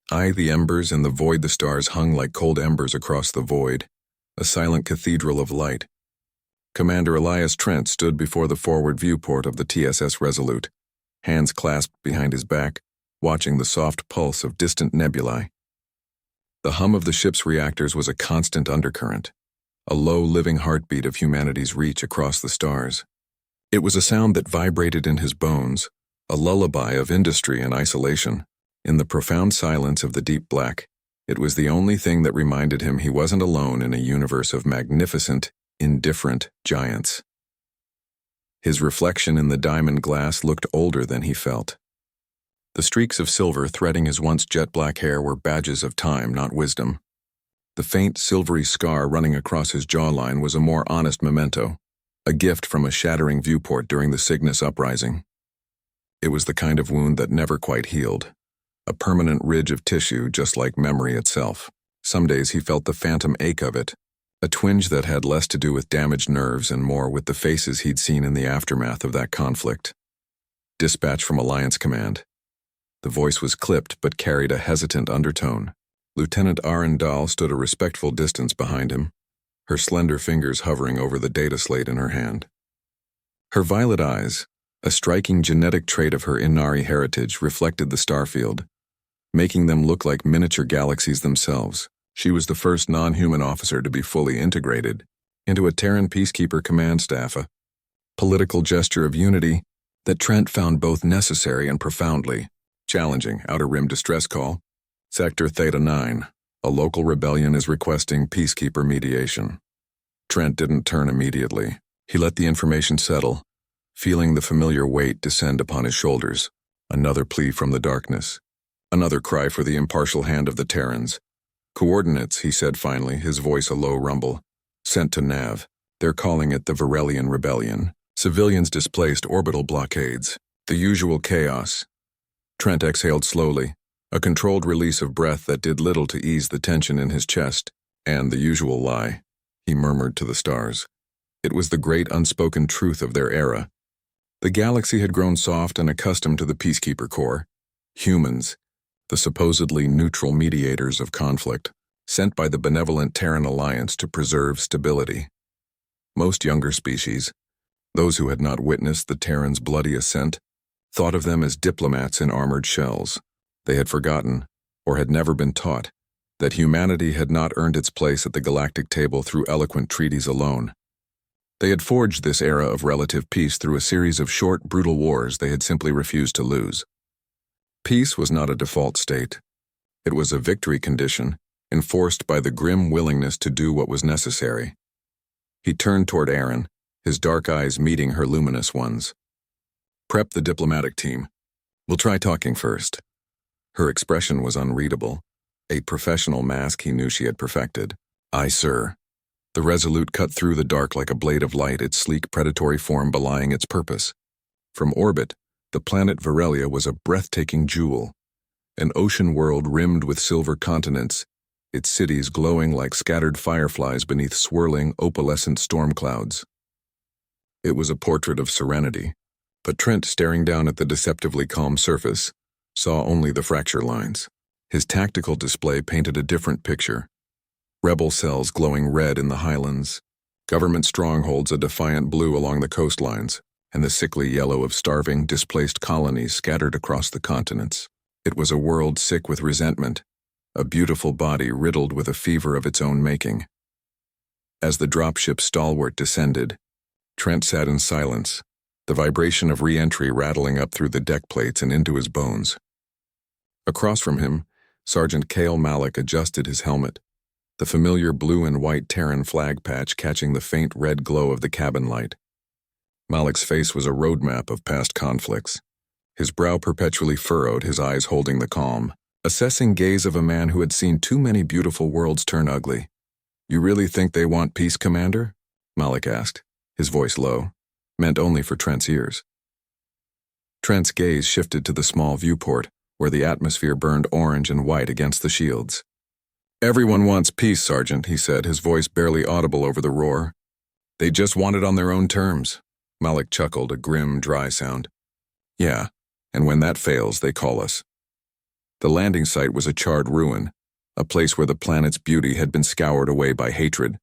The embers in the void, the stars hung like cold embers across the void, a silent cathedral of light. Commander Elias Trent stood before the forward viewport of the TSS Resolute, hands clasped behind his back, watching the soft pulse of distant nebulae. The hum of the ship's reactors was a constant undercurrent, a low living heartbeat of humanity's reach across the stars. It was a sound that vibrated in his bones, a lullaby of industry and isolation. In the profound silence of the deep black, it was the only thing that reminded him he wasn't alone in a universe of magnificent, indifferent giants. His reflection in the diamond glass looked older than he felt. The streaks of silver threading his once jet-black hair were badges of time, not wisdom. The faint, silvery scar running across his jawline was a more honest memento, a gift from a shattering viewport during the Cygnus uprising. It was the kind of wound that never quite healed, a permanent ridge of tissue just like memory itself. Some days he felt the phantom ache of it, a twinge that had less to do with damaged nerves and more with the faces he'd seen in the aftermath of that conflict. Dispatch from Alliance Command. The voice was clipped but carried a hesitant undertone. Lieutenant Arundel stood a respectful distance behind him, her slender fingers hovering over the data slate in her hand. Her violet eyes, a striking genetic trait of her Inari heritage, reflected the starfield, making them look like miniature galaxies themselves. She was the first non-human officer to be fully integrated into a Terran Peacekeeper command staff, a political gesture of unity that Trent found both necessary and profoundly challenging. Outer Rim distress call. Sector Theta 9. A local rebellion is requesting peacekeeper mediation. Trent didn't turn immediately. He let the information settle, feeling the familiar weight descend upon his shoulders. Another plea from the darkness. Another cry for the impartial hand of the Terrans. Coordinates, he said finally, his voice a low rumble. Sent to Nav. They're calling it the Varelian Rebellion. Civilians displaced, orbital blockades. The usual chaos. Trent exhaled slowly, a controlled release of breath that did little to ease the tension in his chest. And the usual lie, he murmured to the stars. It was the great unspoken truth of their era. The galaxy had grown soft and accustomed to the Peacekeeper Corps. Humans, the supposedly neutral mediators of conflict, sent by the benevolent Terran Alliance to preserve stability. Most younger species, those who had not witnessed the Terrans' bloody ascent, thought of them as diplomats in armored shells. They had forgotten, or had never been taught, that humanity had not earned its place at the galactic table through eloquent treaties alone. They had forged this era of relative peace through a series of short, brutal wars they had simply refused to lose. Peace was not a default state. It was a victory condition, enforced by the grim willingness to do what was necessary. He turned toward Erin, his dark eyes meeting her luminous ones. Prep the diplomatic team. We'll try talking first. Her expression was unreadable, a professional mask he knew she had perfected. Aye, sir. The Resolute cut through the dark like a blade of light, its sleek predatory form belying its purpose. From orbit, the planet Varelia was a breathtaking jewel, an ocean world rimmed with silver continents, its cities glowing like scattered fireflies beneath swirling, opalescent storm clouds. It was a portrait of serenity, but Trent, staring down at the deceptively calm surface, saw only the fracture lines. His tactical display painted a different picture. Rebel cells glowing red in the highlands, government strongholds a defiant blue along the coastlines, and the sickly yellow of starving, displaced colonies scattered across the continents. It was a world sick with resentment, a beautiful body riddled with a fever of its own making. As the dropship's stalwart descended, Trent sat in silence, the vibration of re-entry rattling up through the deck plates and into his bones. Across from him, Sergeant Kale Malik adjusted his helmet, the familiar blue and white Terran flag patch catching the faint red glow of the cabin light. Malik's face was a roadmap of past conflicts, his brow perpetually furrowed, his eyes holding the calm, assessing gaze of a man who had seen too many beautiful worlds turn ugly. You really think they want peace, Commander? Malik asked, his voice low, meant only for Trent's ears. Trent's gaze shifted to the small viewport, where the atmosphere burned orange and white against the shields. Everyone wants peace, Sergeant, he said, his voice barely audible over the roar. They just want it on their own terms. Malik chuckled, a grim, dry sound. Yeah, and when that fails, they call us. The landing site was a charred ruin, a place where the planet's beauty had been scoured away by hatred.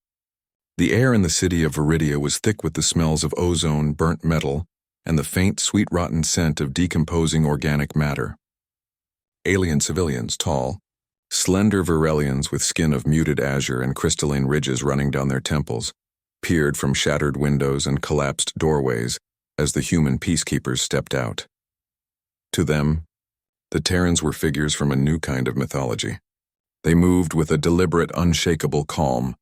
The air in the city of Viridia was thick with the smells of ozone, burnt metal, and the faint, sweet-rotten scent of decomposing organic matter. Alien civilians, tall, slender Virelians with skin of muted azure and crystalline ridges running down their temples, peered from shattered windows and collapsed doorways as the human peacekeepers stepped out. To them, the Terrans were figures from a new kind of mythology. They moved with a deliberate, unshakable calm,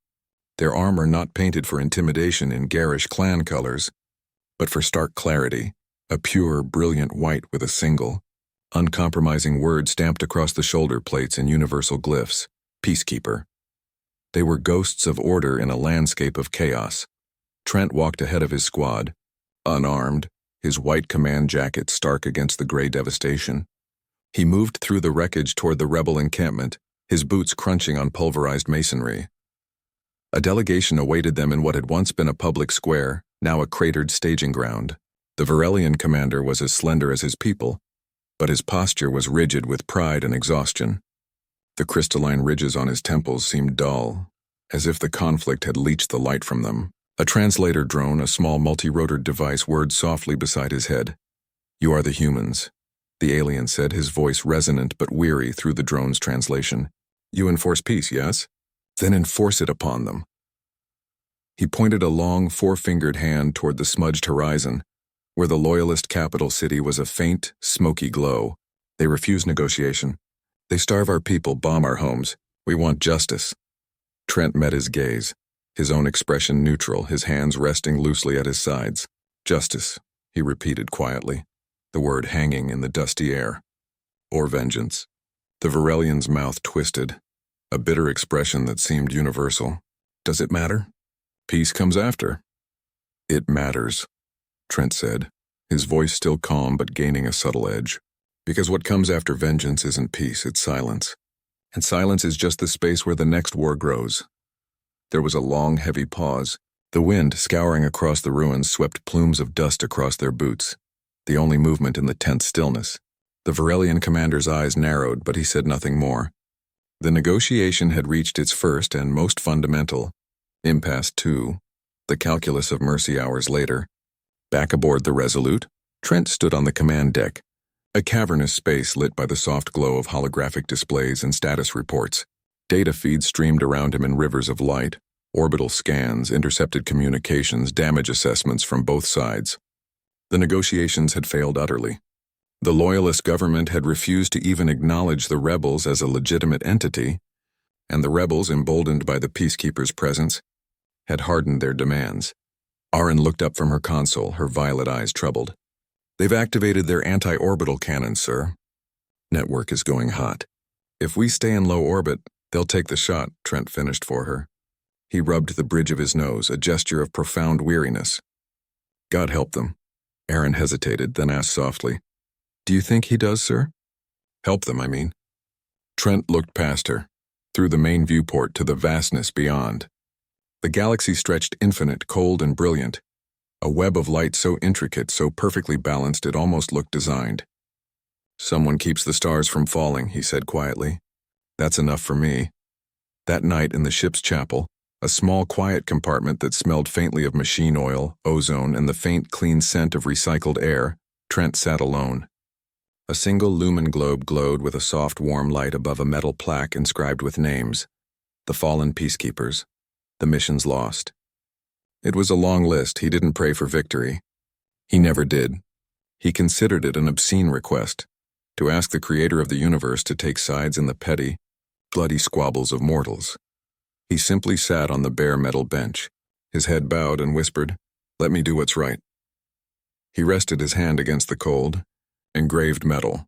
their armor not painted for intimidation in garish clan colors, but for stark clarity, a pure, brilliant white with a single, uncompromising word stamped across the shoulder plates in universal glyphs, Peacekeeper. They were ghosts of order in a landscape of chaos. Trent walked ahead of his squad, unarmed, his white command jacket stark against the gray devastation. He moved through the wreckage toward the rebel encampment, his boots crunching on pulverized masonry. A delegation awaited them in what had once been a public square, now a cratered staging ground. The Virelian commander was as slender as his people, but his posture was rigid with pride and exhaustion. The crystalline ridges on his temples seemed dull, as if the conflict had leached the light from them. A translator drone, a small multi-rotored device, whirred softly beside his head. "You are the humans," the alien said, his voice resonant but weary through the drone's translation. "You enforce peace, yes? Then enforce it upon them." He pointed a long, four-fingered hand toward the smudged horizon, where the loyalist capital city was a faint, smoky glow. "They refuse negotiation. They starve our people, bomb our homes. We want justice." Trent met his gaze, his own expression neutral, his hands resting loosely at his sides. "Justice," he repeated quietly, the word hanging in the dusty air. "Or vengeance." The Virelian's mouth twisted, a bitter expression that seemed universal. "Does it matter? Peace comes after." "It matters," Trent said, his voice still calm but gaining a subtle edge. "Because what comes after vengeance isn't peace, it's silence. And silence is just the space where the next war grows." There was a long, heavy pause. The wind, scouring across the ruins, swept plumes of dust across their boots, the only movement in the tense stillness. The Virelian commander's eyes narrowed, but he said nothing more. The negotiation had reached its first and most fundamental impasse too, the calculus of mercy hours later. Back aboard the Resolute, Trent stood on the command deck, a cavernous space lit by the soft glow of holographic displays and status reports. Data feeds streamed around him in rivers of light, orbital scans, intercepted communications, damage assessments from both sides. The negotiations had failed utterly. The loyalist government had refused to even acknowledge the rebels as a legitimate entity, and the rebels, emboldened by the Peacekeepers' presence, had hardened their demands. Aaron looked up from her console, her violet eyes troubled. "They've activated their anti-orbital cannons, sir. Network is going hot. If we stay in low orbit, they'll take the shot," Trent finished for her. He rubbed the bridge of his nose, a gesture of profound weariness. "God help them." Aaron hesitated, then asked softly, "Do you think he does, sir?" "Help them, I mean." Trent looked past her, through the main viewport to the vastness beyond. The galaxy stretched infinite, cold and brilliant, a web of light so intricate, so perfectly balanced it almost looked designed. "Someone keeps the stars from falling," he said quietly. "That's enough for me." That night in the ship's chapel, a small quiet compartment that smelled faintly of machine oil, ozone, and the faint clean scent of recycled air, Trent sat alone. A single lumen globe glowed with a soft warm light above a metal plaque inscribed with names. The fallen peacekeepers. The missions lost. It was a long list. He didn't pray for victory. He never did. He considered it an obscene request, to ask the creator of the universe to take sides in the petty, bloody squabbles of mortals. He simply sat on the bare metal bench, his head bowed, and whispered, "Let me do what's right." He rested his hand against the cold, engraved metal,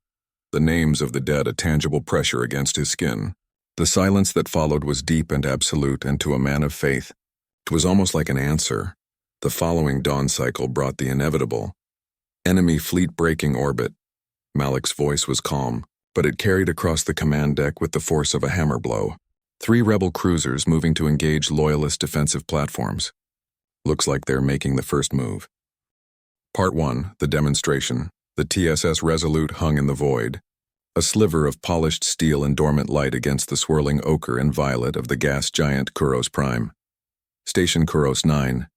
the names of the dead a tangible pressure against his skin. The silence that followed was deep and absolute, and to a man of faith, it was almost like an answer. The following dawn cycle brought the inevitable. Enemy fleet breaking orbit. Malik's voice was calm, but it carried across the command deck with the force of a hammer blow. 3 rebel cruisers moving to engage loyalist defensive platforms. Looks like they're making the first move. Part 1, the demonstration. The TSS Resolute hung in the void. a sliver of polished steel and dormant light against the swirling ochre and violet of the gas giant Kuros Prime. Station Kuros 9,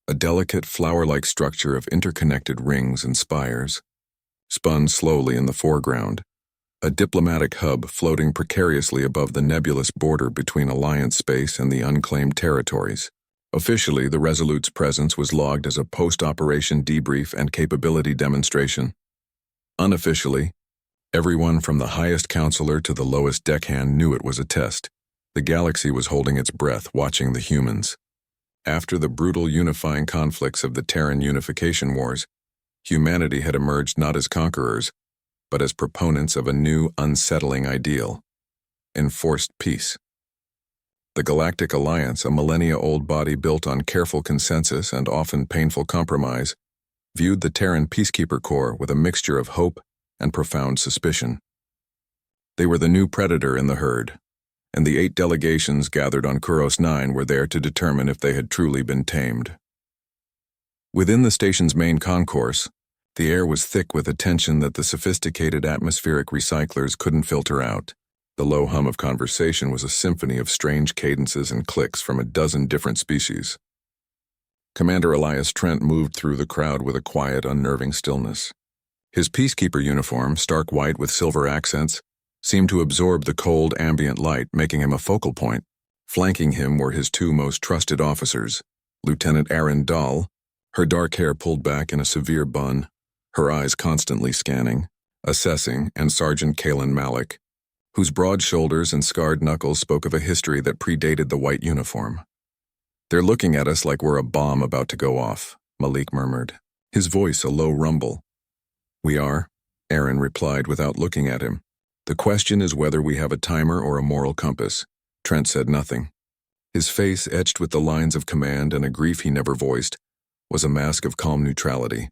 a delicate flower-like structure of interconnected rings and spires, spun slowly in the foreground, a diplomatic hub floating precariously above the nebulous border between Alliance space and the unclaimed territories. Officially, the Resolute's presence was logged as a post-operation debrief and capability demonstration. Unofficially, everyone from the highest counselor to the lowest deckhand knew it was a test. The galaxy was holding its breath, watching the humans. After the brutal unifying conflicts of the Terran Unification Wars, humanity had emerged not as conquerors, but as proponents of a new, unsettling ideal: enforced peace. The Galactic Alliance, a millennia-old body built on careful consensus and often painful compromise, viewed the Terran Peacekeeper Corps with a mixture of hope and profound suspicion. They were the new predator in the herd, and the 8 delegations gathered on Kuros 9 were there to determine if they had truly been tamed. Within the station's main concourse, the air was thick with a tension that the sophisticated atmospheric recyclers couldn't filter out. The low hum of conversation was a symphony of strange cadences and clicks from a dozen different species. Commander Elias Trent moved through the crowd with a quiet, unnerving stillness. His peacekeeper uniform, stark white with silver accents, seemed to absorb the cold, ambient light, making him a focal point. Flanking him were his 2 most trusted officers, Lieutenant Erin Dahl, her dark hair pulled back in a severe bun, her eyes constantly scanning, assessing, and Sergeant Kalen Malik, whose broad shoulders and scarred knuckles spoke of a history that predated the white uniform. "They're looking at us like we're a bomb about to go off," Malik murmured, his voice a low rumble. "We are," Erin replied without looking at him. "The question is whether we have a timer or a moral compass." Trent said nothing. His face, etched with the lines of command and a grief he never voiced, was a mask of calm neutrality.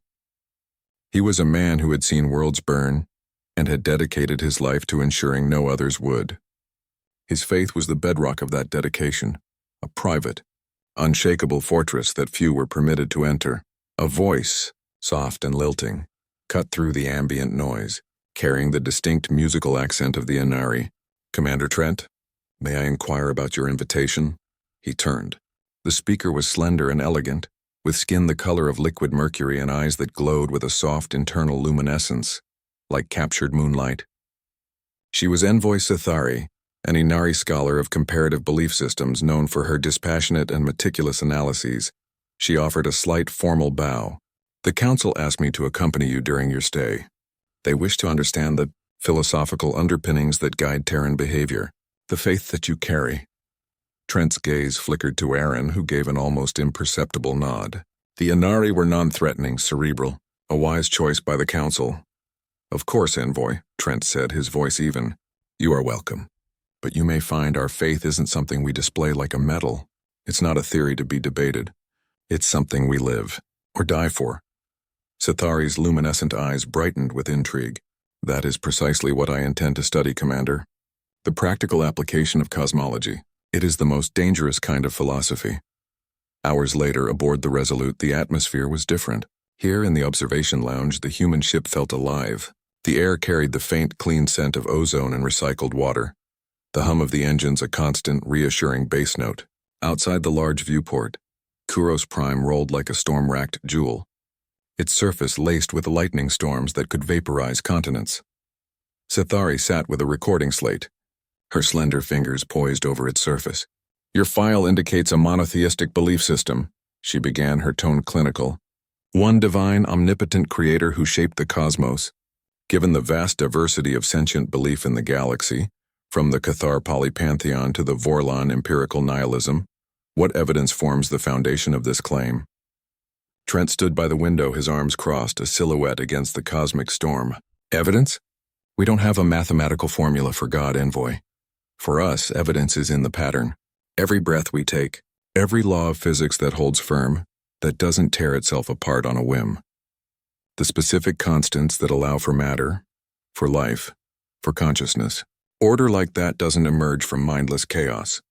He was a man who had seen worlds burn and had dedicated his life to ensuring no others would. His faith was the bedrock of that dedication, a private, unshakable fortress that few were permitted to enter. A voice, soft and lilting, cut through the ambient noise, carrying the distinct musical accent of the Inari. "Commander Trent, may I inquire about your invitation?" He turned. The speaker was slender and elegant, with skin the color of liquid mercury and eyes that glowed with a soft internal luminescence, like captured moonlight. She was Envoy Sithari, an Inari scholar of comparative belief systems known for her dispassionate and meticulous analyses. She offered a slight formal bow. "The Council asked me to accompany you during your stay. They wish to understand the philosophical underpinnings that guide Terran behavior, the faith that you carry." Trent's gaze flickered to Erin, who gave an almost imperceptible nod. The Inari were non-threatening, cerebral, a wise choice by the Council. "Of course, Envoy," Trent said, his voice even. "You are welcome. But you may find our faith isn't something we display like a medal. It's not a theory to be debated. It's something we live, or die for." Sithari's luminescent eyes brightened with intrigue. "That is precisely what I intend to study, Commander. The practical application of cosmology. It is the most dangerous kind of philosophy." Hours later, aboard the Resolute, the atmosphere was different. Here in the observation lounge, the human ship felt alive. The air carried the faint, clean scent of ozone and recycled water. The hum of the engines a constant, reassuring bass note. Outside the large viewport, Kuros Prime rolled like a storm-racked jewel, its surface laced with lightning storms that could vaporize continents. Sithari sat with a recording slate, her slender fingers poised over its surface. "Your file indicates a monotheistic belief system," she began, her tone clinical. "One divine, omnipotent creator who shaped the cosmos. Given the vast diversity of sentient belief in the galaxy, from the Cathar polypantheon to the Vorlon empirical nihilism, what evidence forms the foundation of this claim?" Trent stood by the window, his arms crossed, a silhouette against the cosmic storm. "Evidence? We don't have a mathematical formula for God, Envoy. For us, evidence is in the pattern. Every breath we take, every law of physics that holds firm, that doesn't tear itself apart on a whim. The specific constants that allow for matter, for life, for consciousness. Order like that doesn't emerge from mindless chaos.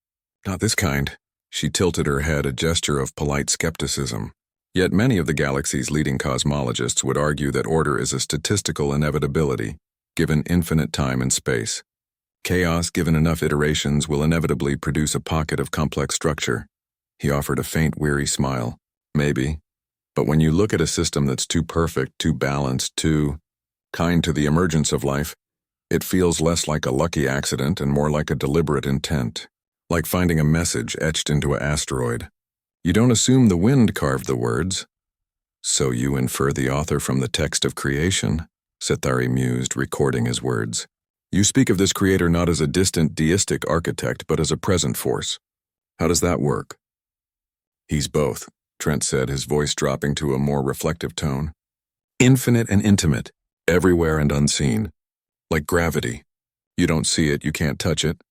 Not this kind." She tilted her head, a gesture of polite skepticism. Yet many of the galaxy's leading cosmologists would argue that order is a statistical inevitability, given infinite time and space. Chaos, given enough iterations, will inevitably produce a pocket of complex structure. He offered a faint, weary smile. Maybe. But when you look at a system that's too perfect, too balanced, too kind to the emergence of life, it feels less like a lucky accident and more like a deliberate intent, like finding a message etched into an asteroid. You don't assume the wind carved the words. So you infer the author from the text of creation, Sithari mused, recording his words. You speak of this creator not as a distant deistic architect, but as a present force. How does that work? He's both, Trent said, his voice dropping to a more reflective tone. Infinite and intimate, everywhere and unseen. Like gravity. You don't see it, you can't touch it,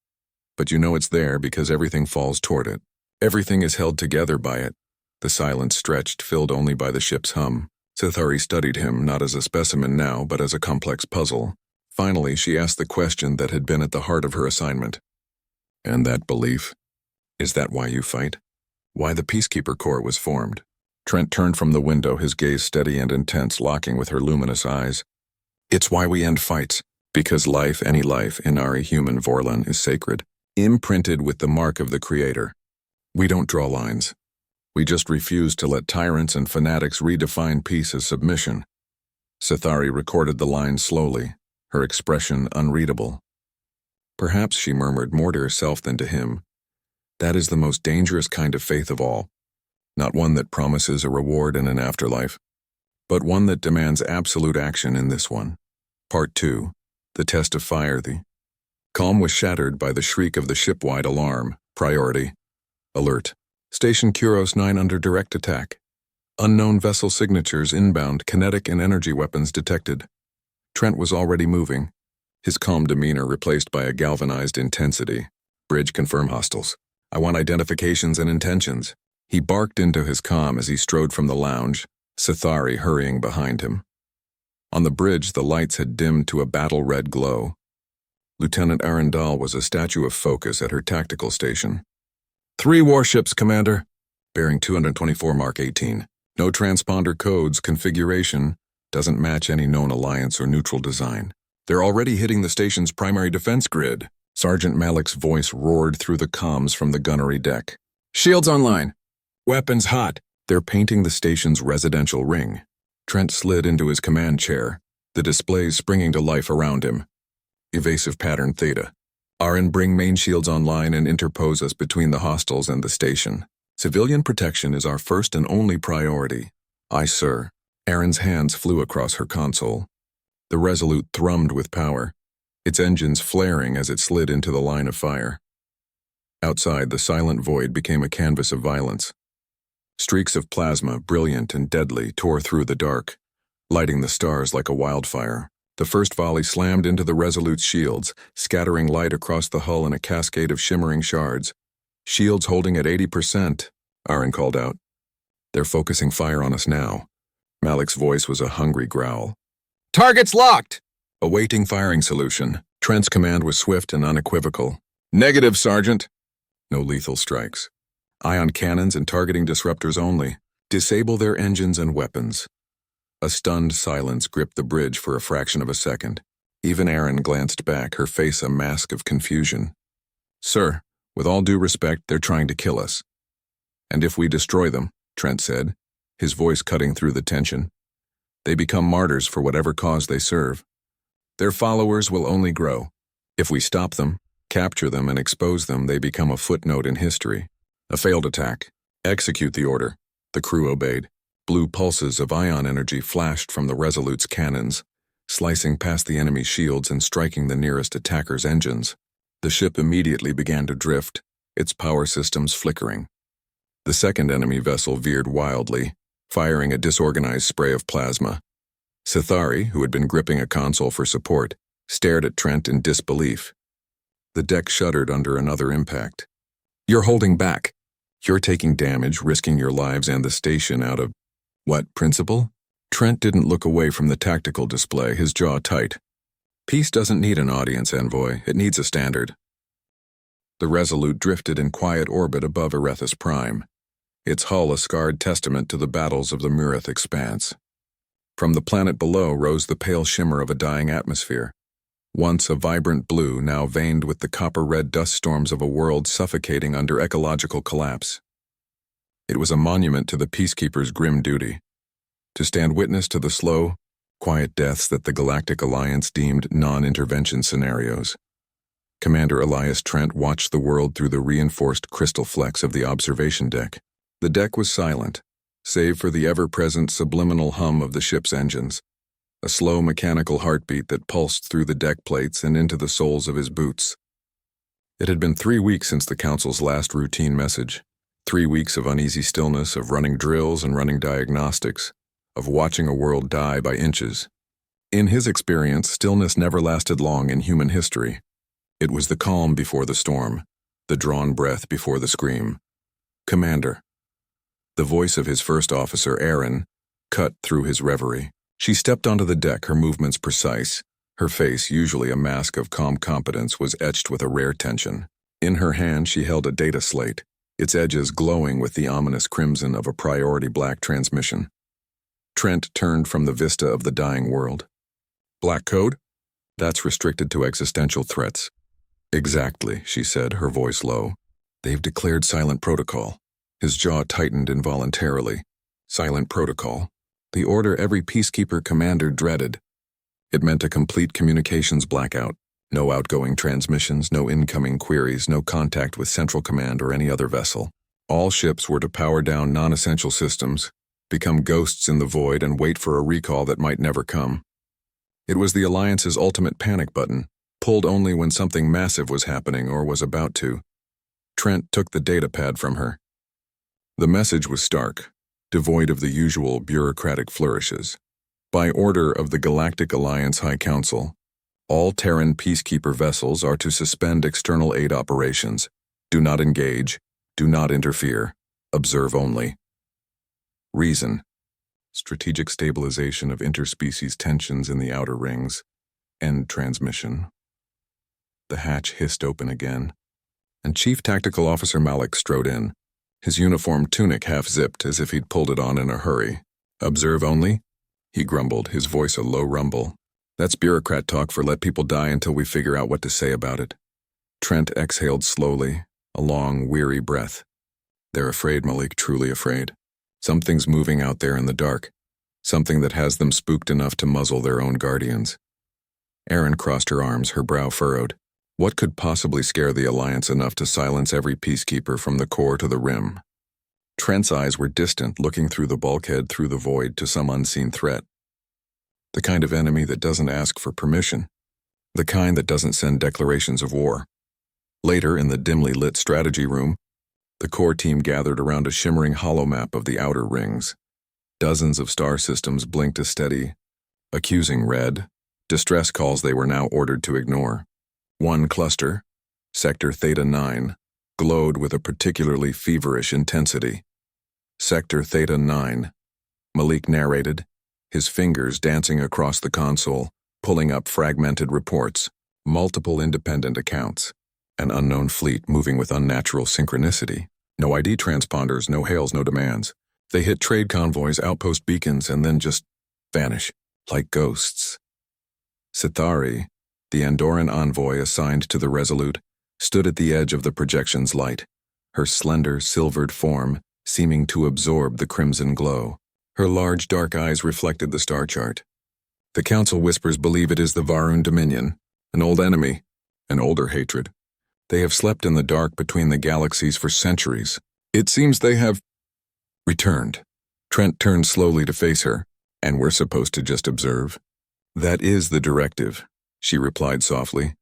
but you know it's there because everything falls toward it. Everything is held together by it. The silence stretched, filled only by the ship's hum. Sithari studied him, not as a specimen now, but as a complex puzzle. Finally, she asked the question that had been at the heart of her assignment. And that belief? Is that why you fight? Why the Peacekeeper Corps was formed? Trent turned from the window, his gaze steady and intense, locking with her luminous eyes. It's why we end fights. Because life, any life, Inari human Vorlon, is sacred, imprinted with the mark of the Creator. We don't draw lines. We just refuse to let tyrants and fanatics redefine peace as submission. Sithari recorded the lines slowly, her expression unreadable. Perhaps, she murmured more to herself than to him, that is the most dangerous kind of faith of all. Not one that promises a reward in an afterlife, but one that demands absolute action in this one. Part 2. The test of fire. The calm was shattered by the shriek of the ship-wide alarm. Priority. Alert. Station Kuros 9 under direct attack. Unknown vessel signatures inbound, kinetic and energy weapons detected. Trent was already moving, his calm demeanor replaced by a galvanized intensity. Bridge confirm hostiles. I want identifications and intentions. He barked into his comm as he strode from the lounge, Sithari hurrying behind him. On the bridge, the lights had dimmed to a battle-red glow. Lieutenant Arundel was a statue of focus at her tactical station. 3 warships, Commander. Bearing 224 Mark 18. No transponder codes, configuration. Doesn't match any known alliance or neutral design. They're already hitting the station's primary defense grid. Sergeant Malik's voice roared through the comms from the gunnery deck. Shields online. Weapons hot. They're painting the station's residential ring. Trent slid into his command chair, the displays springing to life around him. Evasive pattern Theta. RN, bring main shields online and interpose us between the hostiles and the station. Civilian protection is our first and only priority. Aye, sir. Aaron's hands flew across her console. The Resolute thrummed with power, its engines flaring as it slid into the line of fire. Outside, the silent void became a canvas of violence. Streaks of plasma, brilliant and deadly, tore through the dark, lighting the stars like a wildfire. The first volley slammed into the Resolute's shields, scattering light across the hull in a cascade of shimmering shards. Shields holding at 80%, Aaron called out. They're focusing fire on us now. Malik's voice was a hungry growl. Targets locked! Awaiting firing solution. Trent's command was swift and unequivocal. Negative, Sergeant. No lethal strikes. Ion cannons and targeting disruptors only. Disable their engines and weapons. A stunned silence gripped the bridge for a fraction of a second. Even Aaron glanced back, her face a mask of confusion. Sir, with all due respect, they're trying to kill us. And if we destroy them, Trent said, his voice cutting through the tension, they become martyrs for whatever cause they serve. Their followers will only grow. If we stop them, capture them, and expose them, they become a footnote in history. A failed attack. Execute the order. The crew obeyed. Blue pulses of ion energy flashed from the Resolute's cannons, slicing past the enemy's shields and striking the nearest attacker's engines. The ship immediately began to drift, its power systems flickering. The second enemy vessel veered wildly, firing a disorganized spray of plasma. Sithari, who had been gripping a console for support, stared at Trent in disbelief. The deck shuddered under another impact. You're holding back. You're taking damage, risking your lives and the station out of, what, principle? Trent didn't look away from the tactical display, his jaw tight. Peace doesn't need an audience, envoy. It needs a standard. The Resolute drifted in quiet orbit above Erethus Prime, its hull a scarred testament to the battles of the Murith expanse. From the planet below rose the pale shimmer of a dying atmosphere, Once a vibrant blue, now veined with the copper-red dust storms of a world suffocating under ecological collapse. It was a monument to the Peacekeepers' grim duty, to stand witness to the slow, quiet deaths that the Galactic Alliance deemed non-intervention scenarios. Commander Elias Trent watched the world through the reinforced crystal flecks of the observation deck. The deck was silent, save for the ever-present subliminal hum of the ship's engines, a slow mechanical heartbeat that pulsed through the deck plates and into the soles of his boots. It had been 3 weeks since the Council's last routine message. 3 weeks of uneasy stillness, of running drills and running diagnostics, of watching a world die by inches. In his experience, stillness never lasted long in human history. It was the calm before the storm, the drawn breath before the scream. Commander. The voice of his first officer, Erin, cut through his reverie. She stepped onto the deck, her movements precise. Her face, usually a mask of calm competence, was etched with a rare tension. In her hand she held a data slate, its edges glowing with the ominous crimson of a priority black transmission. Trent turned from the vista of the dying world. Black code? That's restricted to existential threats. Exactly, she said, her voice low. They've declared silent protocol. His jaw tightened involuntarily. Silent protocol. The order every Peacekeeper commander dreaded. It meant a complete communications blackout. No outgoing transmissions, no incoming queries, no contact with Central Command or any other vessel. All ships were to power down non-essential systems, become ghosts in the void, and wait for a recall that might never come. It was the Alliance's ultimate panic button, pulled only when something massive was happening or was about to. Trent took the datapad from her. The message was stark, devoid of the usual bureaucratic flourishes. By order of the Galactic Alliance High Council, all Terran Peacekeeper vessels are to suspend external aid operations. Do not engage, do not interfere, observe only. Reason: strategic stabilization of interspecies tensions in the outer rings. End transmission. The hatch hissed open again, and Chief Tactical Officer Malik strode in, his uniform tunic half-zipped as if he'd pulled it on in a hurry. Observe only? He grumbled, his voice a low rumble. That's bureaucrat talk for let people die until we figure out what to say about it. Trent exhaled slowly, a long, weary breath. They're afraid, Malik, truly afraid. Something's moving out there in the dark, something that has them spooked enough to muzzle their own guardians. Erin crossed her arms, her brow furrowed. What could possibly scare the Alliance enough to silence every Peacekeeper from the core to the rim? Trent's eyes were distant, looking through the bulkhead, through the void, to some unseen threat. The kind of enemy that doesn't ask for permission. The kind that doesn't send declarations of war. Later, in the dimly lit strategy room, the core team gathered around a shimmering holomap of the outer rings. Dozens of star systems blinked a steady, accusing red, distress calls they were now ordered to ignore. One cluster, Sector Theta 9, glowed with a particularly feverish intensity. Sector Theta 9, Malik narrated, his fingers dancing across the console, pulling up fragmented reports, multiple independent accounts, an unknown fleet moving with unnatural synchronicity. No ID transponders, no hails, no demands. They hit trade convoys, outpost beacons, and then just vanish, like ghosts. Sithari, the Andorran envoy assigned to the Resolute, stood at the edge of the projection's light, her slender, silvered form seeming to absorb the crimson glow. Her large, dark eyes reflected the star chart. The Council whispers believe it is the Varun Dominion, an old enemy, an older hatred. They have slept in the dark between the galaxies for centuries. It seems they have returned. Trent turned slowly to face her. And we're supposed to just observe? That is the directive, she replied softly,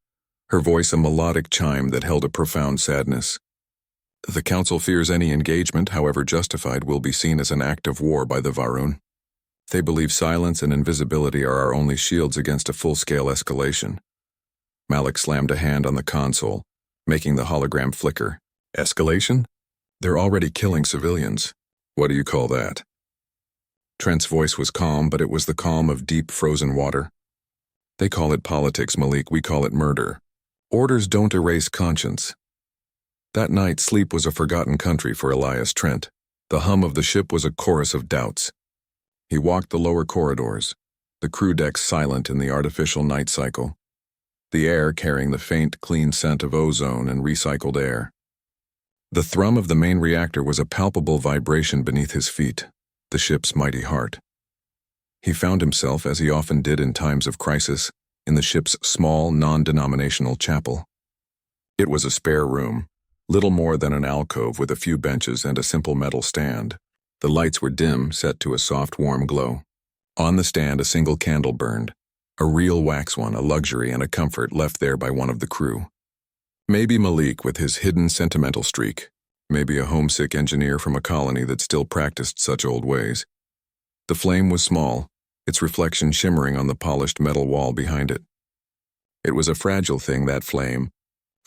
her voice a melodic chime that held a profound sadness. The Council fears any engagement, however justified, will be seen as an act of war by the Varun. They believe silence and invisibility are our only shields against a full-scale escalation. Malik slammed a hand on the console, making the hologram flicker. Escalation? They're already killing civilians. What do you call that? Trent's voice was calm, but it was the calm of deep frozen water. They call it politics, Malik. We call it murder. Orders don't erase conscience. That night, sleep was a forgotten country for Elias Trent. The hum of the ship was a chorus of doubts. He walked the lower corridors, the crew decks silent in the artificial night cycle. the air carrying the faint, clean scent of ozone and recycled air. The thrum of the main reactor was a palpable vibration beneath his feet, the ship's mighty heart. He found himself, as he often did in times of crisis, in the ship's small, non-denominational chapel. It was a spare room, little more than an alcove with a few benches and a simple metal stand. The lights were dim, set to a soft, warm glow. On the stand, a single candle burned, a real wax one, a luxury and a comfort left there by one of the crew. Maybe Malik with his hidden sentimental streak, maybe a homesick engineer from a colony that still practiced such old ways. The flame was small, its reflection shimmering on the polished metal wall behind it. It was a fragile thing, that flame,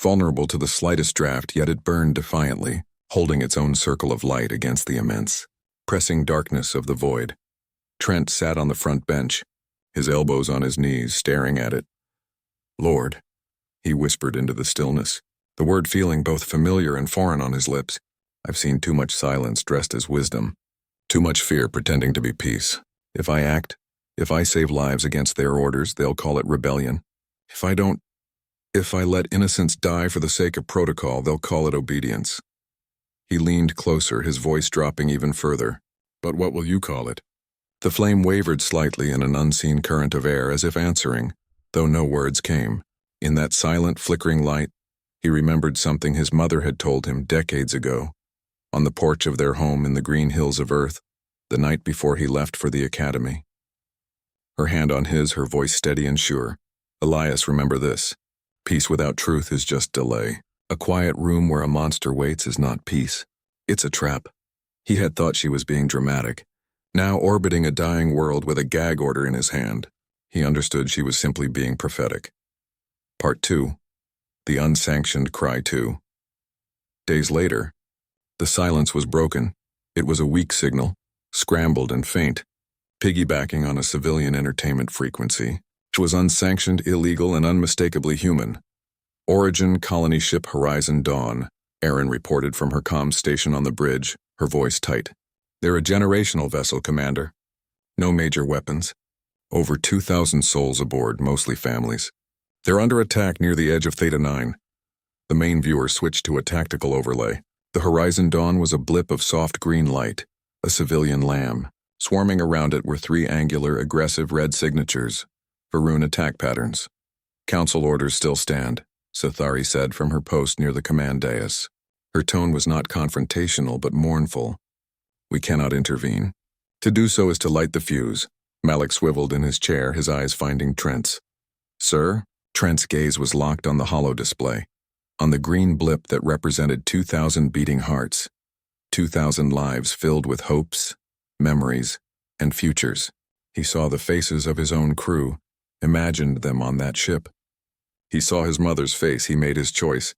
vulnerable to the slightest draft, yet it burned defiantly, holding its own circle of light against the immense, pressing darkness of the void. Trent sat on the front bench, his elbows on his knees, staring at it. "Lord," he whispered into the stillness, the word feeling both familiar and foreign on his lips. "I've seen too much silence dressed as wisdom, too much fear pretending to be peace. If I act, if I save lives against their orders, they'll call it rebellion. If I let innocents die for the sake of protocol, they'll call it obedience." He leaned closer, his voice dropping even further. "But what will you call it?" The flame wavered slightly in an unseen current of air, as if answering, though no words came. In that silent, flickering light, he remembered something his mother had told him decades ago, on the porch of their home in the green hills of Earth, the night before he left for the academy. Her hand on his, her voice steady and sure. "Elias, remember this. Peace without truth is just delay. A quiet room where a monster waits is not peace. It's a trap." He had thought she was being dramatic. Now orbiting a dying world with a gag order in his hand, he understood she was simply being prophetic. Part 2. The Unsanctioned Cry 2. Days later, the silence was broken. It was a weak signal, scrambled and faint, piggybacking on a civilian entertainment frequency. It was unsanctioned, illegal, and unmistakably human. "Origin colony ship Horizon Dawn," Erin reported from her comms station on the bridge, her voice tight. "They're a generational vessel, Commander. No major weapons. Over 2,000 souls aboard, mostly families. They're under attack near the edge of Theta 9. The main viewer switched to a tactical overlay. The Horizon Dawn was a blip of soft green light, a civilian lamb. Swarming around it were 3 angular, aggressive red signatures, Varun attack patterns. "Council orders still stand," Sathari said from her post near the command dais. Her tone was not confrontational but mournful. "We cannot intervene. To do so is to light the fuse." Malik swiveled in his chair, his eyes finding Trent's. "Sir?" Trent's gaze was locked on the holo display, on the green blip that represented 2,000 beating hearts, 2,000 lives filled with hopes, memories, and futures. He saw the faces of his own crew, imagined them on that ship. He saw his mother's face. He made his choice.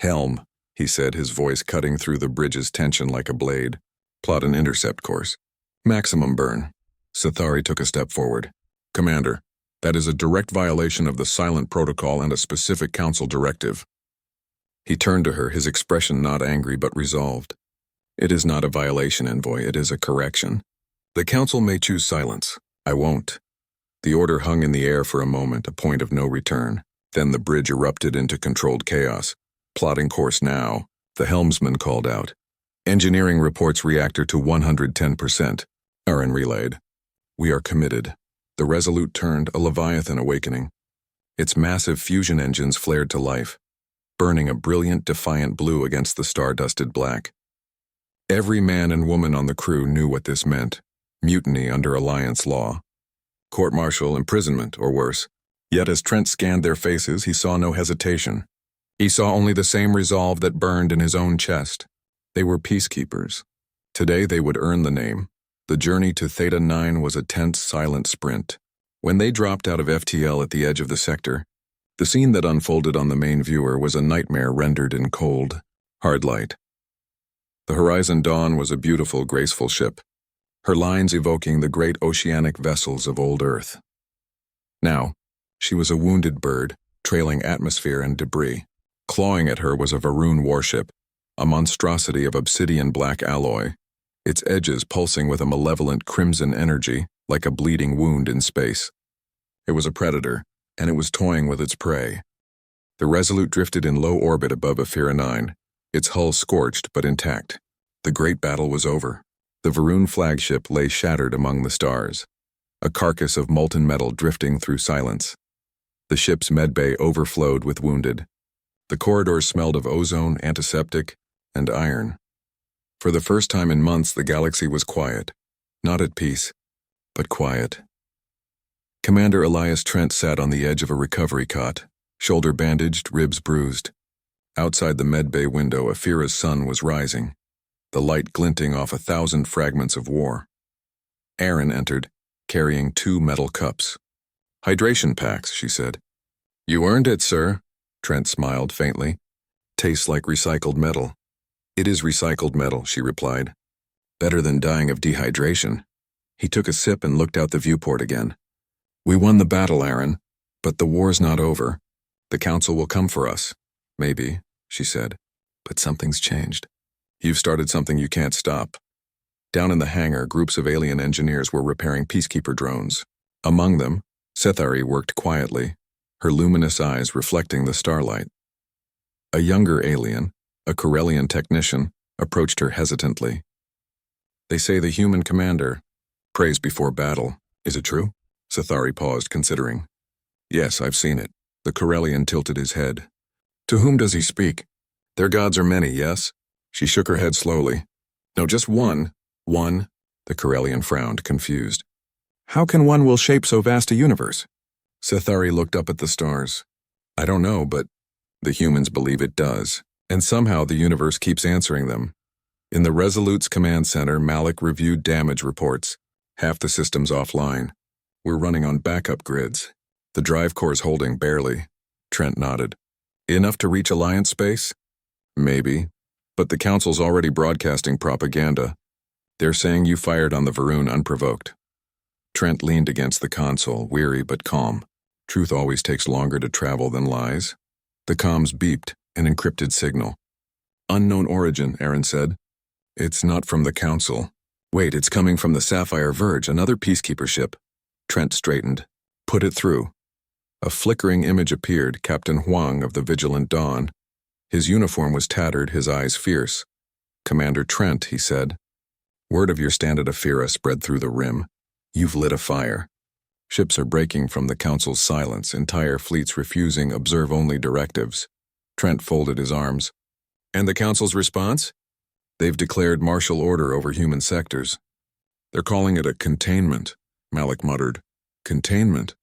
"Helm," he said, his voice cutting through the bridge's tension like a blade. "Plot an intercept course. Maximum burn." Sathari took a step forward. "Commander, that is a direct violation of the silent protocol and a specific council directive." He turned to her, his expression not angry but resolved. "It is not a violation, Envoy. It is a correction. The council may choose silence. I won't." The order hung in the air for a moment, a point of no return. Then the bridge erupted into controlled chaos. "Plotting course now," the helmsman called out. "Engineering reports reactor to 110%. Erin relayed. "We are committed." The Resolute turned, a Leviathan awakening. Its massive fusion engines flared to life, burning a brilliant, defiant blue against the star-dusted black. Every man and woman on the crew knew what this meant. Mutiny under Alliance law. Court-martial, imprisonment, or worse. Yet as Trent scanned their faces, he saw no hesitation. He saw only the same resolve that burned in his own chest. They were peacekeepers. Today they would earn the name. The journey to Theta 9 was a tense, silent sprint. When they dropped out of FTL at the edge of the sector, the scene that unfolded on the main viewer was a nightmare rendered in cold, hard light. The Horizon Dawn was a beautiful, graceful ship, her lines evoking the great oceanic vessels of old Earth. Now, she was a wounded bird, trailing atmosphere and debris. Clawing at her was a Varun warship, a monstrosity of obsidian black alloy, its edges pulsing with a malevolent crimson energy like a bleeding wound in space. It was a predator, and it was toying with its prey. The Resolute drifted in low orbit above Aphira 9, its hull scorched but intact. The great battle was over. The Varun flagship lay shattered among the stars, a carcass of molten metal drifting through silence. The ship's medbay overflowed with wounded. The corridors smelled of ozone, antiseptic, and iron. For the first time in months, the galaxy was quiet. Not at peace, but quiet. Commander Elias Trent sat on the edge of a recovery cot, shoulder bandaged, ribs bruised. Outside the medbay window, Aphira's sun was rising, the light glinting off 1,000 fragments of war. Aaron entered, carrying 2 metal cups. "Hydration packs," she said. "You earned it, sir," Trent smiled faintly. "Tastes like recycled metal." "It is recycled metal," she replied. "Better than dying of dehydration." He took a sip and looked out the viewport again. "We won the battle, Aaron, but the war's not over. The Council will come for us." "Maybe," she said, "but something's changed. You've started something you can't stop." Down in the hangar, groups of alien engineers were repairing Peacekeeper drones. Among them, Sethari worked quietly, her luminous eyes reflecting the starlight. A younger alien, a Corellian technician, approached her hesitantly. "They say the human commander prays before battle. Is it true?" Sethari paused, considering. "Yes, I've seen it." The Corellian tilted his head. "To whom does he speak? Their gods are many, yes?" She shook her head slowly. "No, just one." "One?" The Corellian frowned, confused. "How can one will shape so vast a universe?" Sethari looked up at the stars. "I don't know, but the humans believe it does, and somehow the universe keeps answering them." In the Resolute's command center, Malik reviewed damage reports. "Half the system's offline. We're running on backup grids. The drive core's holding barely." Trent nodded. "Enough to reach Alliance space?" "Maybe, but the Council's already broadcasting propaganda. They're saying you fired on the Varun unprovoked." Trent leaned against the console, weary but calm. Truth always takes longer to travel than lies. The comms beeped, an encrypted signal. "Unknown origin," Aaron said. "It's not from the Council." "Wait, it's coming from the Sapphire Verge, another Peacekeeper ship." Trent straightened. "Put it through." A flickering image appeared, Captain Huang of the Vigilant Dawn. His uniform was tattered, his eyes fierce. "Commander Trent," he said. "Word of your stand at Aphira spread through the rim. You've lit a fire. Ships are breaking from the Council's silence, entire fleets refusing observe-only directives." Trent folded his arms. "And the Council's response?" "They've declared martial order over human sectors. They're calling it a containment," Malik muttered. "Containment?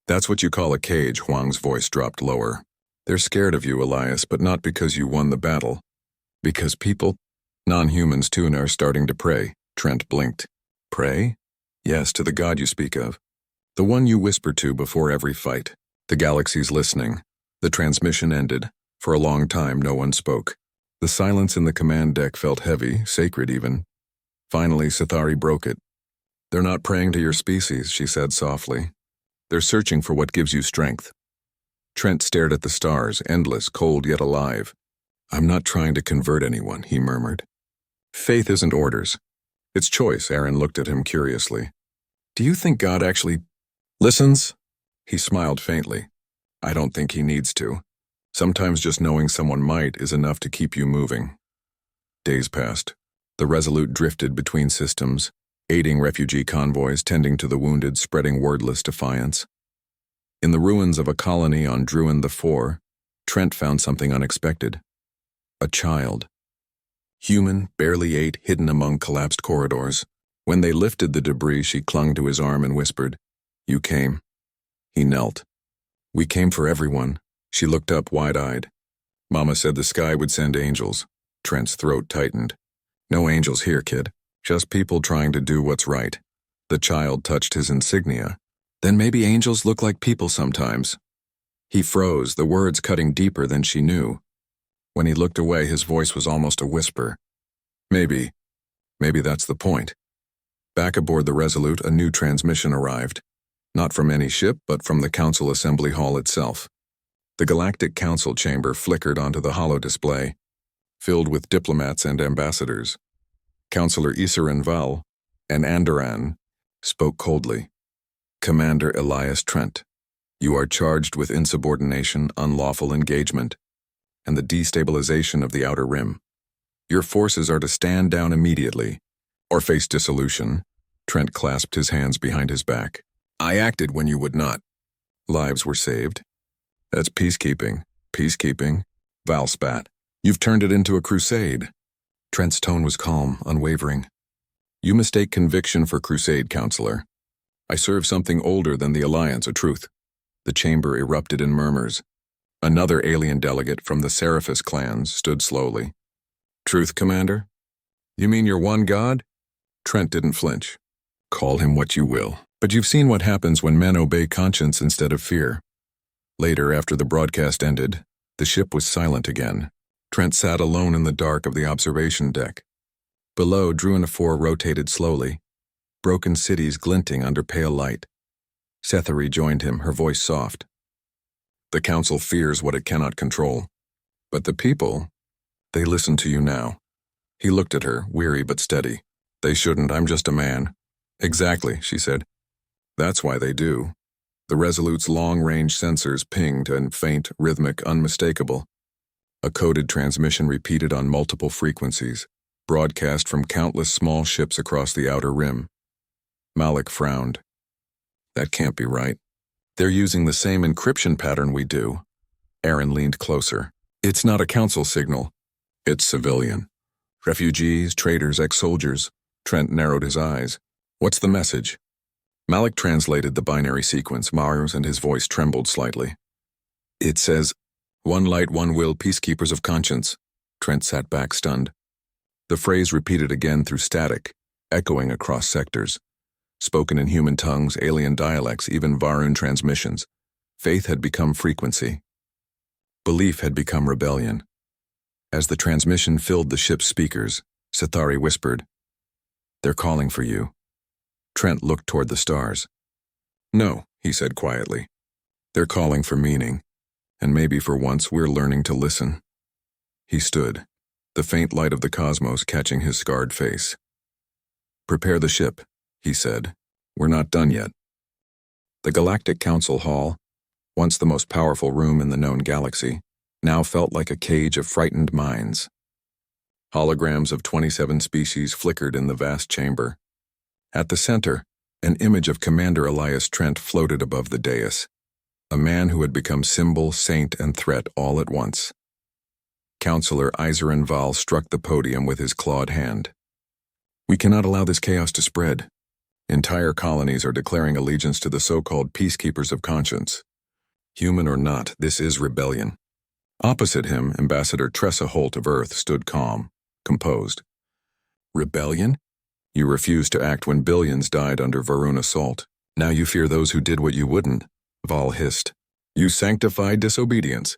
That's what you call a cage," Huang's voice dropped lower. "They're scared of you, Elias, but not because you won the battle. Because people, non-humans too, are starting to pray." Trent blinked. "Pray?" "Yes, to the god you speak of. The one you whisper to before every fight. The galaxy's listening." The transmission ended. For a long time, no one spoke. The silence in the command deck felt heavy, sacred even. Finally, Sethari broke it. "They're not praying to your species," she said softly. "They're searching for what gives you strength." Trent stared at the stars, endless, cold yet alive. "I'm not trying to convert anyone," he murmured. "Faith isn't orders. It's choice." Aaron looked at him curiously. "Do you think God actually listens?" He smiled faintly. "I don't think he needs to. Sometimes just knowing someone might is enough to keep you moving." Days passed. The Resolute drifted between systems, aiding refugee convoys, tending to the wounded, spreading wordless defiance. In the ruins of a colony on Druin IV, Trent found something unexpected. A child. Human, barely 8, hidden among collapsed corridors. When they lifted the debris, she clung to his arm and whispered, "You came." He knelt. "We came for everyone." She looked up wide-eyed. "Mama said the sky would send angels." Trent's throat tightened. "No angels here, kid. Just people trying to do what's right." The child touched his insignia. "Then maybe angels look like people sometimes." He froze, the words cutting deeper than she knew. When he looked away, his voice was almost a whisper. Maybe that's the point." Back aboard the Resolute, a new transmission arrived. Not from any ship, but from the Council Assembly Hall itself. The Galactic Council chamber flickered onto the holo display, filled with diplomats and ambassadors. Councillor Isarin Val, an Andoran, spoke coldly. "Commander Elias Trent, You are charged with insubordination, unlawful engagement, and the destabilization of the Outer Rim. Your forces are to stand down immediately, or face dissolution. Trent clasped his hands behind his back. I acted when you would not. Lives were saved. That's peacekeeping. Peacekeeping? Val spat. You've turned it into a crusade. Trent's tone was calm, unwavering. You mistake conviction for crusade, counselor. I serve something older than the Alliance, a truth. The chamber erupted in murmurs. Another alien delegate from the Seraphis clans stood slowly. Truth, Commander? You mean your one god? Trent didn't flinch. Call him what you will. But you've seen what happens when men obey conscience instead of fear. Later, after the broadcast ended, the ship was silent again. Trent sat alone in the dark of the observation deck. Below, Druin 4 rotated slowly, broken cities glinting under pale light. Sethari joined him, her voice soft. The Council fears what it cannot control. But the people, they listen to you now. He looked at her, weary but steady. They shouldn't, I'm just a man. Exactly, she said. That's why they do. The Resolute's long-range sensors pinged and faint, rhythmic, unmistakable. A coded transmission repeated on multiple frequencies, broadcast from countless small ships across the Outer Rim. Malik frowned. That can't be right. They're using the same encryption pattern we do. Aaron leaned closer. It's not a Council signal. It's civilian. Refugees, traders, ex-soldiers. Trent narrowed his eyes. What's the message? Malik translated the binary sequence, Mars, and his voice trembled slightly. It says, one light, one will, peacekeepers of conscience. Trent sat back, stunned. The phrase repeated again through static, echoing across sectors. Spoken in human tongues, alien dialects, even Varun transmissions. Faith had become frequency. Belief had become rebellion. As the transmission filled the ship's speakers, Sethari whispered, They're calling for you. Trent looked toward the stars. No, he said quietly. They're calling for meaning, and maybe for once we're learning to listen. He stood, the faint light of the cosmos catching his scarred face. Prepare the ship, he said. We're not done yet. The Galactic Council Hall, once the most powerful room in the known galaxy, now felt like a cage of frightened minds. Holograms of 27 species flickered in the vast chamber. At the center, an image of Commander Elias Trent floated above the dais, a man who had become symbol, saint, and threat all at once. Counselor Izaran Val struck the podium with his clawed hand. We cannot allow this chaos to spread. Entire colonies are declaring allegiance to the so-called Peacekeepers of Conscience. Human or not, this is rebellion. Opposite him, Ambassador Tressa Holt of Earth stood calm, composed. Rebellion? You refused to act when billions died under Varun assault. Now you fear those who did what you wouldn't, Val hissed. You sanctified disobedience.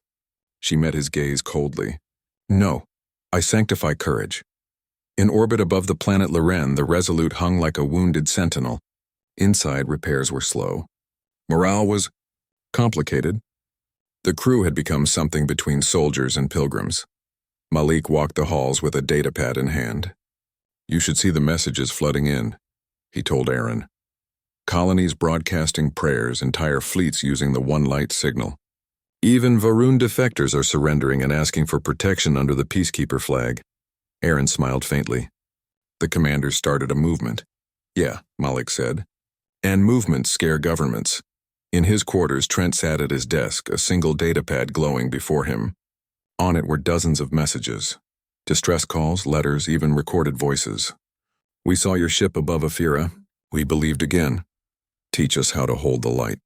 She met his gaze coldly. No, I sanctify courage. In orbit above the planet Loren, the Resolute hung like a wounded sentinel. Inside, repairs were slow. Morale was complicated. The crew had become something between soldiers and pilgrims. Malik walked the halls with a datapad in hand. You should see the messages flooding in, he told Aaron. Colonies broadcasting prayers, entire fleets using the one light signal. Even Varun defectors are surrendering and asking for protection under the Peacekeeper flag. Aaron smiled faintly. The commanders started a movement. Yeah, Malik said. And movements scare governments. In his quarters, Trent sat at his desk, a single datapad glowing before him. On it were dozens of messages. Distress calls, letters, even recorded voices. We saw your ship above Aphira. We believed again. Teach us how to hold the light.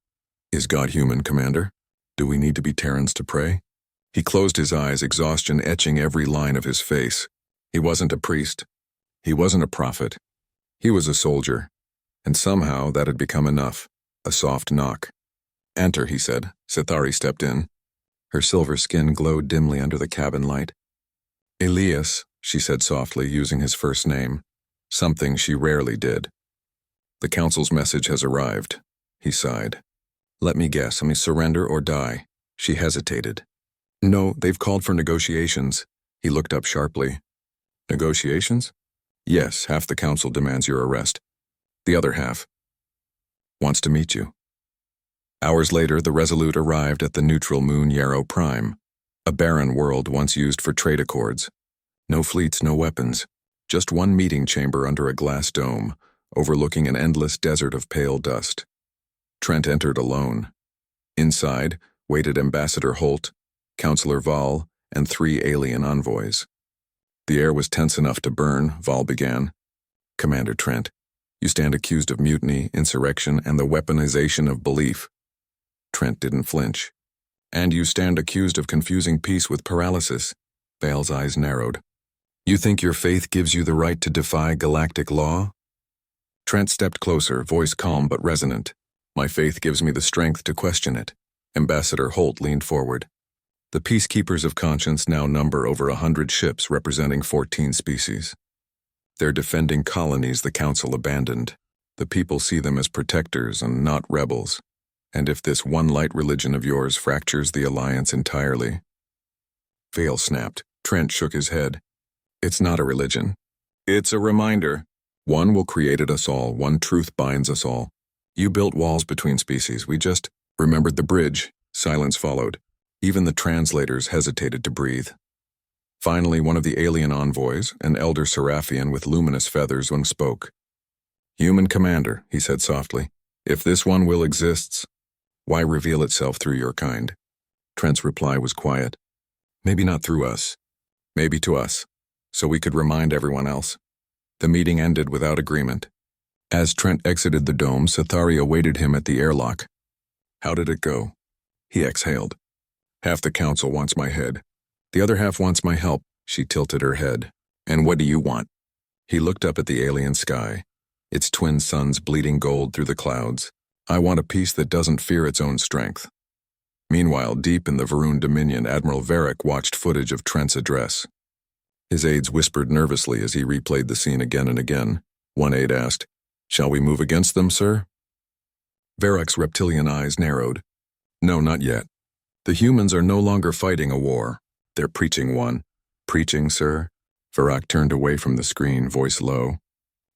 Is God human, Commander? Do we need to be Terrans to pray? He closed his eyes, exhaustion etching every line of his face. He wasn't a priest. He wasn't a prophet. He was a soldier. And somehow that had become enough. A soft knock. Enter, he said. Sethari stepped in. Her silver skin glowed dimly under the cabin light. Elias, she said softly, using his first name. Something she rarely did. The Council's message has arrived. He sighed. Let me guess, surrender or die. She hesitated. No, they've called for negotiations. He looked up sharply. Negotiations? Yes, half the Council demands your arrest. The other half wants to meet you. Hours later, the Resolute arrived at the neutral moon Yarrow Prime, a barren world once used for trade accords. No fleets, no weapons, just one meeting chamber under a glass dome, overlooking an endless desert of pale dust. Trent entered alone. Inside waited Ambassador Holt, Counselor Val, and 3 alien envoys. The air was tense enough to burn, Val began. Commander Trent, you stand accused of mutiny, insurrection, and the weaponization of belief. Trent didn't flinch. And you stand accused of confusing peace with paralysis. Val's eyes narrowed. You think your faith gives you the right to defy galactic law? Trent stepped closer, voice calm but resonant. My faith gives me the strength to question it. Ambassador Holt leaned forward. The Peacekeepers of Conscience now number over 100 ships representing 14 species. They're defending colonies the Council abandoned. The people see them as protectors and not rebels. And if this one light religion of yours fractures the alliance entirely... Val snapped. Trent shook his head. It's not a religion. It's a reminder. One will create us all, one truth binds us all. You built walls between species, we just remembered the bridge. Silence followed. Even the translators hesitated to breathe. Finally, one of the alien envoys, an elder Seraphian with luminous feathers, spoke. Human commander, he said softly, if this one will exists, why reveal itself through your kind? Trent's reply was quiet. Maybe not through us. Maybe to us, so we could remind everyone else. The meeting ended without agreement. As Trent exited the dome, Sathari awaited him at the airlock. How did it go? He exhaled. Half the council wants my head. The other half wants my help. She tilted her head. And what do you want? He looked up at the alien sky, its twin suns bleeding gold through the clouds. I want a peace that doesn't fear its own strength. Meanwhile, deep in the Varun Dominion, Admiral Varric watched footage of Trent's address. His aides whispered nervously as he replayed the scene again and again. One aide asked, Shall we move against them, sir? Varric's reptilian eyes narrowed. No, not yet. The humans are no longer fighting a war. They're preaching one. Preaching, sir? Varric turned away from the screen, voice low.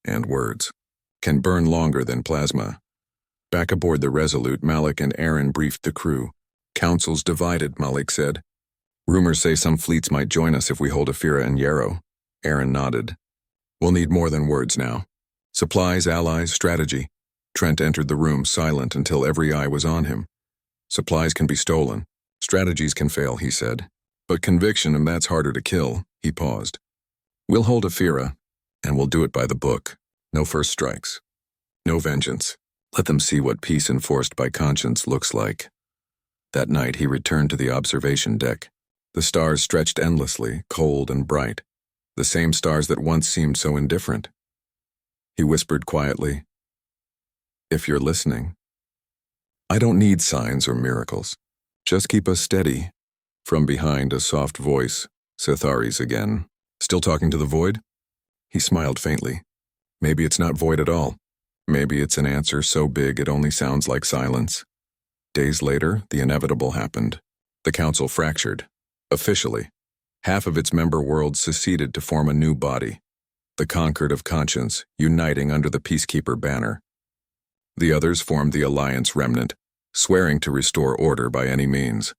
And words. Can burn longer than plasma. Back aboard the Resolute, Malik and Aaron briefed the crew. Council's divided, Malik said. Rumors say some fleets might join us if we hold Aphira and Yarrow. Aaron nodded. We'll need more than words now. Supplies, allies, strategy. Trent entered the room silent until every eye was on him. Supplies can be stolen. Strategies can fail, he said. But conviction, and that's harder to kill, he paused. We'll hold Aphira, and we'll do it by the book. No first strikes. No vengeance. Let them see what peace enforced by conscience looks like. That night he returned to the observation deck. The stars stretched endlessly, cold and bright. The same stars that once seemed so indifferent. He whispered quietly, If you're listening, I don't need signs or miracles. Just keep us steady. From behind, a soft voice, Sathari's again. Still talking to the void? He smiled faintly. Maybe it's not void at all. Maybe it's an answer so big it only sounds like silence. Days later, the inevitable happened. The council fractured. Officially. Half of its member worlds seceded to form a new body. The Conquered of Conscience, uniting under the Peacekeeper banner. The others formed the Alliance Remnant, swearing to restore order by any means.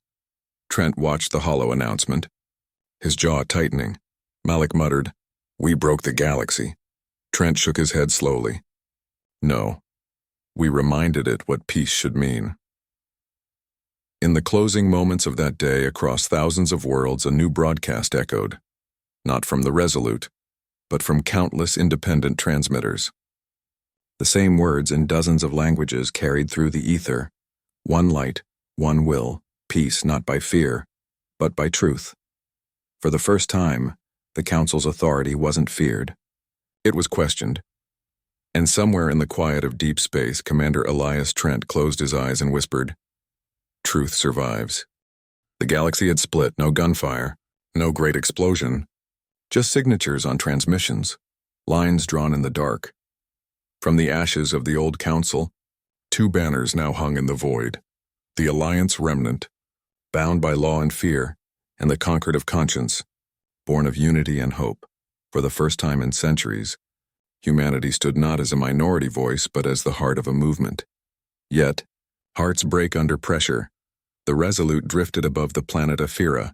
Trent watched the hollow announcement, his jaw tightening. Malik muttered, We broke the galaxy. Trent shook his head slowly. No. We reminded it what peace should mean. In the closing moments of that day, across thousands of worlds, a new broadcast echoed. Not from the Resolute, but from countless independent transmitters. The same words in dozens of languages carried through the ether. One light, one will, peace not by fear, but by truth. For the first time, the Council's authority wasn't feared. It was questioned. And somewhere in the quiet of deep space, Commander Elias Trent closed his eyes and whispered, Truth survives. The galaxy had split, no gunfire, no great explosion, just signatures on transmissions, lines drawn in the dark. From the ashes of the old council, 2 banners now hung in the void. The Alliance Remnant, bound by law and fear, and the Conquered of Conscience, born of unity and hope. For the first time in centuries, humanity stood not as a minority voice, but as the heart of a movement. Yet, Hearts break under pressure. The Resolute drifted above the planet Aphira,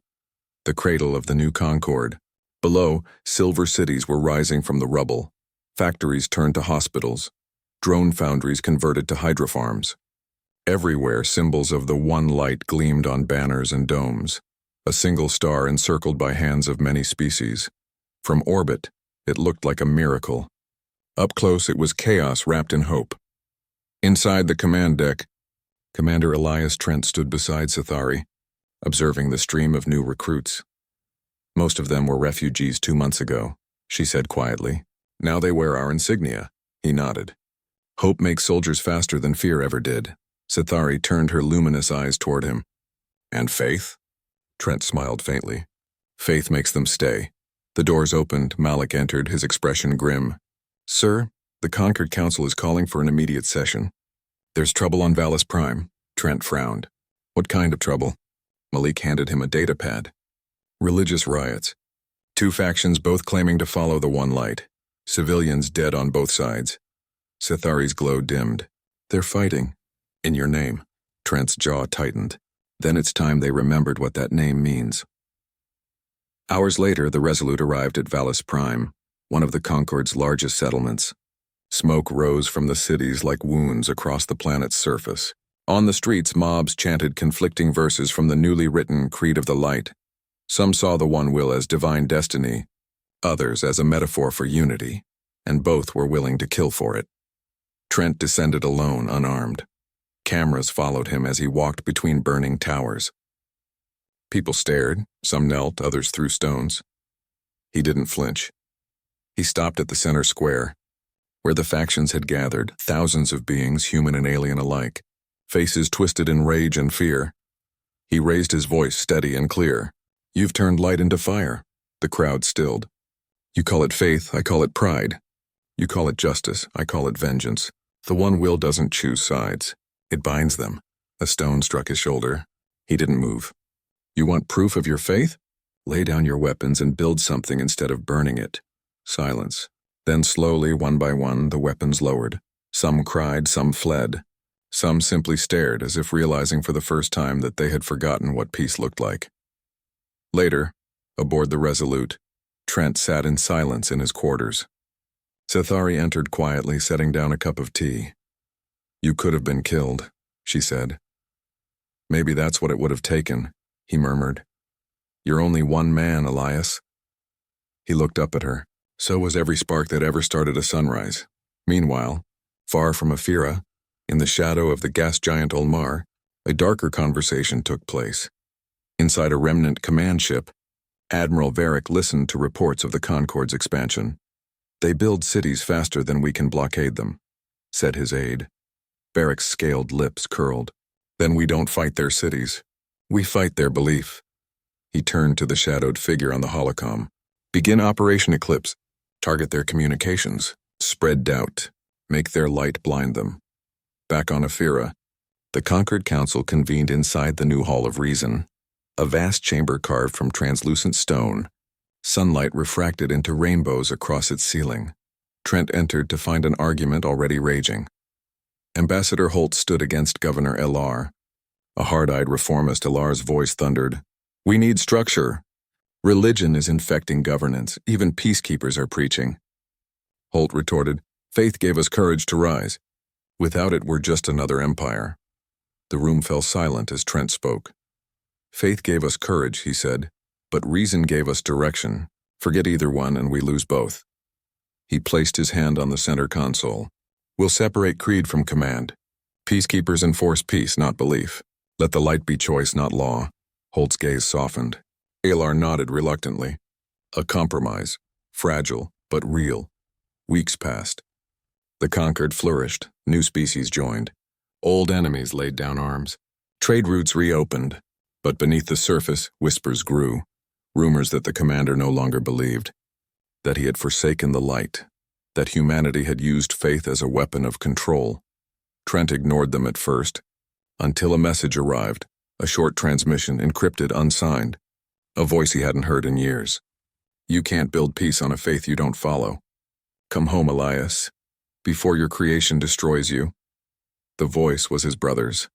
the cradle of the new Concord. Below, silver cities were rising from the rubble. Factories turned to hospitals. Drone foundries converted to hydrofarms. Everywhere, symbols of the one light gleamed on banners and domes, a single star encircled by hands of many species. From orbit, it looked like a miracle. Up close, it was chaos wrapped in hope. Inside the command deck, Commander Elias Trent stood beside Sithari, observing the stream of new recruits. Most of them were refugees 2 months ago, she said quietly. Now they wear our insignia. He nodded. Hope makes soldiers faster than fear ever did. Sithari turned her luminous eyes toward him. And faith? Trent smiled faintly. Faith makes them stay. The doors opened. Malik entered, his expression grim. Sir, the Concord Council is calling for an immediate session. There's trouble on Vallis Prime. Trent frowned. What kind of trouble? Malik handed him a data pad. Religious riots. 2 factions both claiming to follow the one light. Civilians dead on both sides. Sithari's glow dimmed. They're fighting. In your name. Trent's jaw tightened. Then it's time they remembered what that name means. Hours later, the Resolute arrived at Vallis Prime, one of the Concord's largest settlements. Smoke rose from the cities like wounds across the planet's surface. On the streets, mobs chanted conflicting verses from the newly written Creed of the Light. Some saw the One Will as divine destiny, others as a metaphor for unity, and both were willing to kill for it. Trent descended alone, unarmed. Cameras followed him as he walked between burning towers. People stared, some knelt, others threw stones. He didn't flinch. He stopped at the center square, where the factions had gathered, thousands of beings, human and alien alike, faces twisted in rage and fear. He raised his voice steady and clear. You've turned light into fire. The crowd stilled. You call it faith, I call it pride. You call it justice, I call it vengeance. The One Will doesn't choose sides. It binds them. A stone struck his shoulder. He didn't move. You want proof of your faith? Lay down your weapons and build something instead of burning it. Silence. Then slowly, one by one, the weapons lowered. Some cried, some fled. Some simply stared, as if realizing for the first time that they had forgotten what peace looked like. Later, aboard the Resolute, Trent sat in silence in his quarters. Sithari entered quietly, setting down a cup of tea. You could have been killed, she said. Maybe that's what it would have taken, he murmured. You're only one man, Elias. He looked up at her. So was every spark that ever started a sunrise. Meanwhile, far from Aphira, in the shadow of the gas giant Ulmar, a darker conversation took place. Inside a remnant command ship, Admiral Varric listened to reports of the Concord's expansion. They build cities faster than we can blockade them, said his aide. Varric's scaled lips curled. Then we don't fight their cities. We fight their belief. He turned to the shadowed figure on the holocom. Begin Operation Eclipse. Target their communications. Spread doubt. Make their light blind them. Back on Aphira, the Concord Council convened inside the new Hall of Reason, a vast chamber carved from translucent stone. Sunlight refracted into rainbows across its ceiling. Trent entered to find an argument already raging. Ambassador Holt stood against Governor L.R. A hard-eyed reformist, L.R.'s voice thundered, "We need structure. Religion is infecting governance. Even peacekeepers are preaching." Holt retorted, "Faith gave us courage to rise. Without it, we're just another empire." The room fell silent as Trent spoke. "Faith gave us courage," he said, "but reason gave us direction. Forget either one and we lose both." He placed his hand on the center console. "We'll separate creed from command. Peacekeepers enforce peace, not belief. Let the light be choice, not law." Holt's gaze softened. Alar nodded reluctantly. A compromise, fragile, but real. Weeks passed. The Concord flourished, new species joined. Old enemies laid down arms. Trade routes reopened, but beneath the surface, whispers grew. Rumors that the commander no longer believed. That he had forsaken the light. That humanity had used faith as a weapon of control. Trent ignored them at first, until a message arrived, a short transmission encrypted, unsigned. A voice he hadn't heard in years. "You can't build peace on a faith you don't follow. Come home, Elias, before your creation destroys you." The voice was his brother's.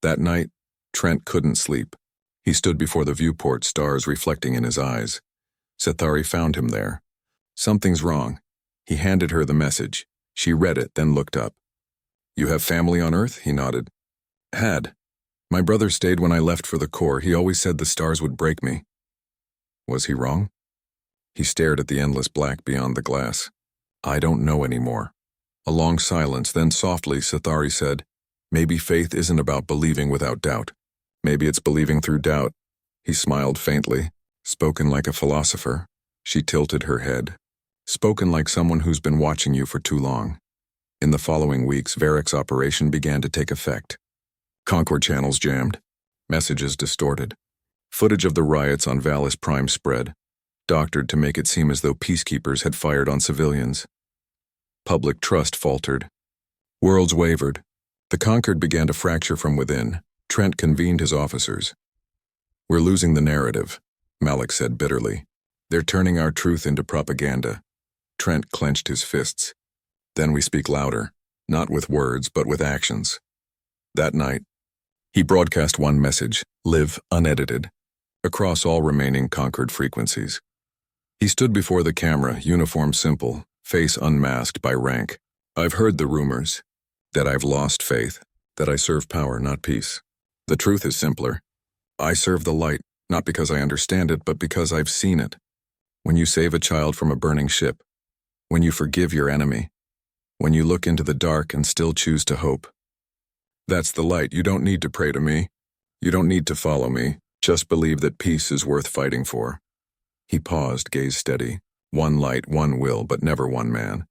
That night, Trent couldn't sleep. He stood before the viewport, stars reflecting in his eyes. Sethari found him there. Something's wrong. He handed her the message. She read it, then looked up. You have family on Earth? He nodded. Had. My brother stayed when I left for the Corps. He always said the stars would break me. Was he wrong? He stared at the endless black beyond the glass. I don't know anymore. A long silence, then softly Sethari said, Maybe faith isn't about believing without doubt. Maybe it's believing through doubt. He smiled faintly, spoken like a philosopher. She tilted her head. Spoken like someone who's been watching you for too long. In the following weeks, Varick's operation began to take effect. Concord channels jammed. Messages distorted. Footage of the riots on Valis Prime spread, doctored to make it seem as though peacekeepers had fired on civilians. Public trust faltered. Worlds wavered. The Concord began to fracture from within. Trent convened his officers. We're losing the narrative, Malik said bitterly. They're turning our truth into propaganda. Trent clenched his fists. Then we speak louder, not with words, but with actions. That night, he broadcast one message, live unedited, across all remaining Concord frequencies. He stood before the camera, uniform simple, face unmasked by rank. I've heard the rumors, that I've lost faith, that I serve power, not peace. The truth is simpler. I serve the light, not because I understand it, but because I've seen it. When you save a child from a burning ship, when you forgive your enemy, when you look into the dark and still choose to hope. That's the light. You don't need to pray to me. You don't need to follow me. Just believe that peace is worth fighting for. He paused, gaze steady. One light, one will, but never one man.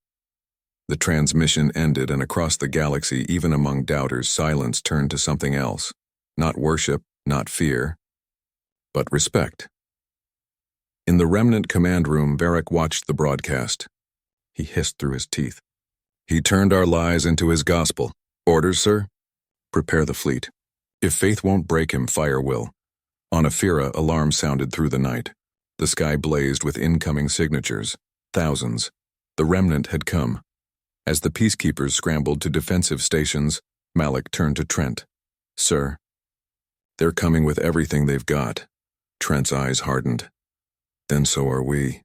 The transmission ended, and across the galaxy, even among doubters, silence turned to something else. Not worship, not fear, but respect. In the remnant command room, Varick watched the broadcast. He hissed through his teeth. He turned our lies into his gospel. Orders, sir? Prepare the fleet. If faith won't break him, fire will. On Ephira, alarms sounded through the night. The sky blazed with incoming signatures. Thousands. The remnant had come. As the peacekeepers scrambled to defensive stations, Malik turned to Trent. Sir, they're coming with everything they've got. Trent's eyes hardened. Then so are we.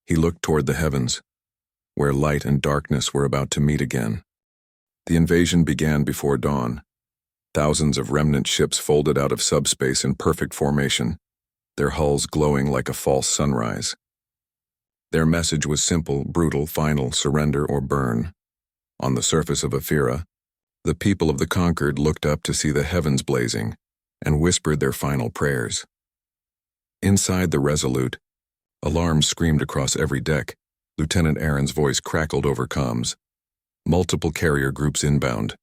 He looked toward the heavens, where light and darkness were about to meet again. The invasion began before dawn. Thousands of remnant ships folded out of subspace in perfect formation, their hulls glowing like a false sunrise. Their message was simple, brutal, final, surrender or burn. On the surface of Ephira, the people of the Concord looked up to see the heavens blazing and whispered their final prayers. Inside the Resolute, alarms screamed across every deck. Lieutenant Aaron's voice crackled over comms. Multiple carrier groups inbound.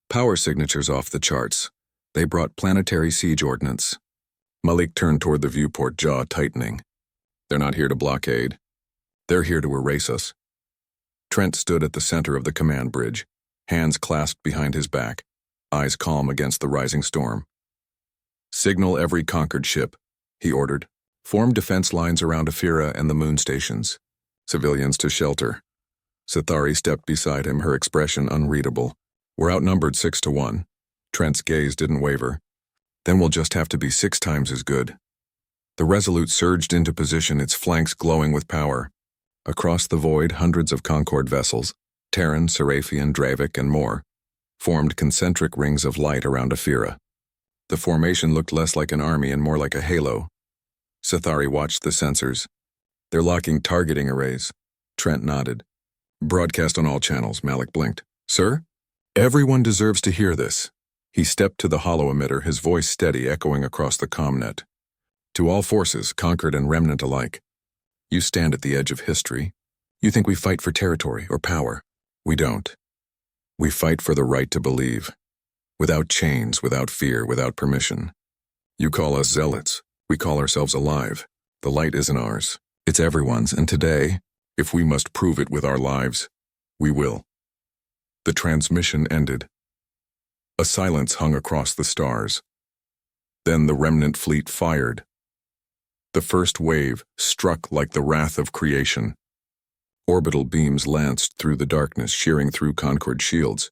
Power signatures off the charts. They brought planetary siege ordnance. Malik turned toward the viewport, jaw tightening. They're not here to blockade. They're here to erase us. Trent stood at the center of the command bridge, hands clasped behind his back, eyes calm against the rising storm. Signal every Concord ship, he ordered. Form defense lines around Ephira and the moon stations. Civilians to shelter. Sethari stepped beside him, her expression unreadable. We're outnumbered 6-1. Trent's gaze didn't waver. Then we'll just have to be 6 times as good. The Resolute surged into position, its flanks glowing with power. Across the void, hundreds of Concord vessels, Terran, Seraphian, Dravik, and more, formed concentric rings of light around Ephira. The formation looked less like an army and more like a halo. Sethari watched the sensors. They're locking targeting arrays. Trent nodded. Broadcast on all channels, Malik blinked. Sir? Everyone deserves to hear this. He stepped to the hollow emitter, his voice steady, echoing across the commnet. To all forces, Concord and Remnant alike. You stand at the edge of history. You think we fight for territory or power. We don't. We fight for the right to believe. Without chains, without fear, without permission. You call us zealots. We call ourselves alive. The light isn't ours. It's everyone's, and today, if we must prove it with our lives, we will. The transmission ended. A silence hung across the stars. Then the remnant fleet fired. The first wave struck like the wrath of creation. Orbital beams lanced through the darkness, shearing through Concord shields.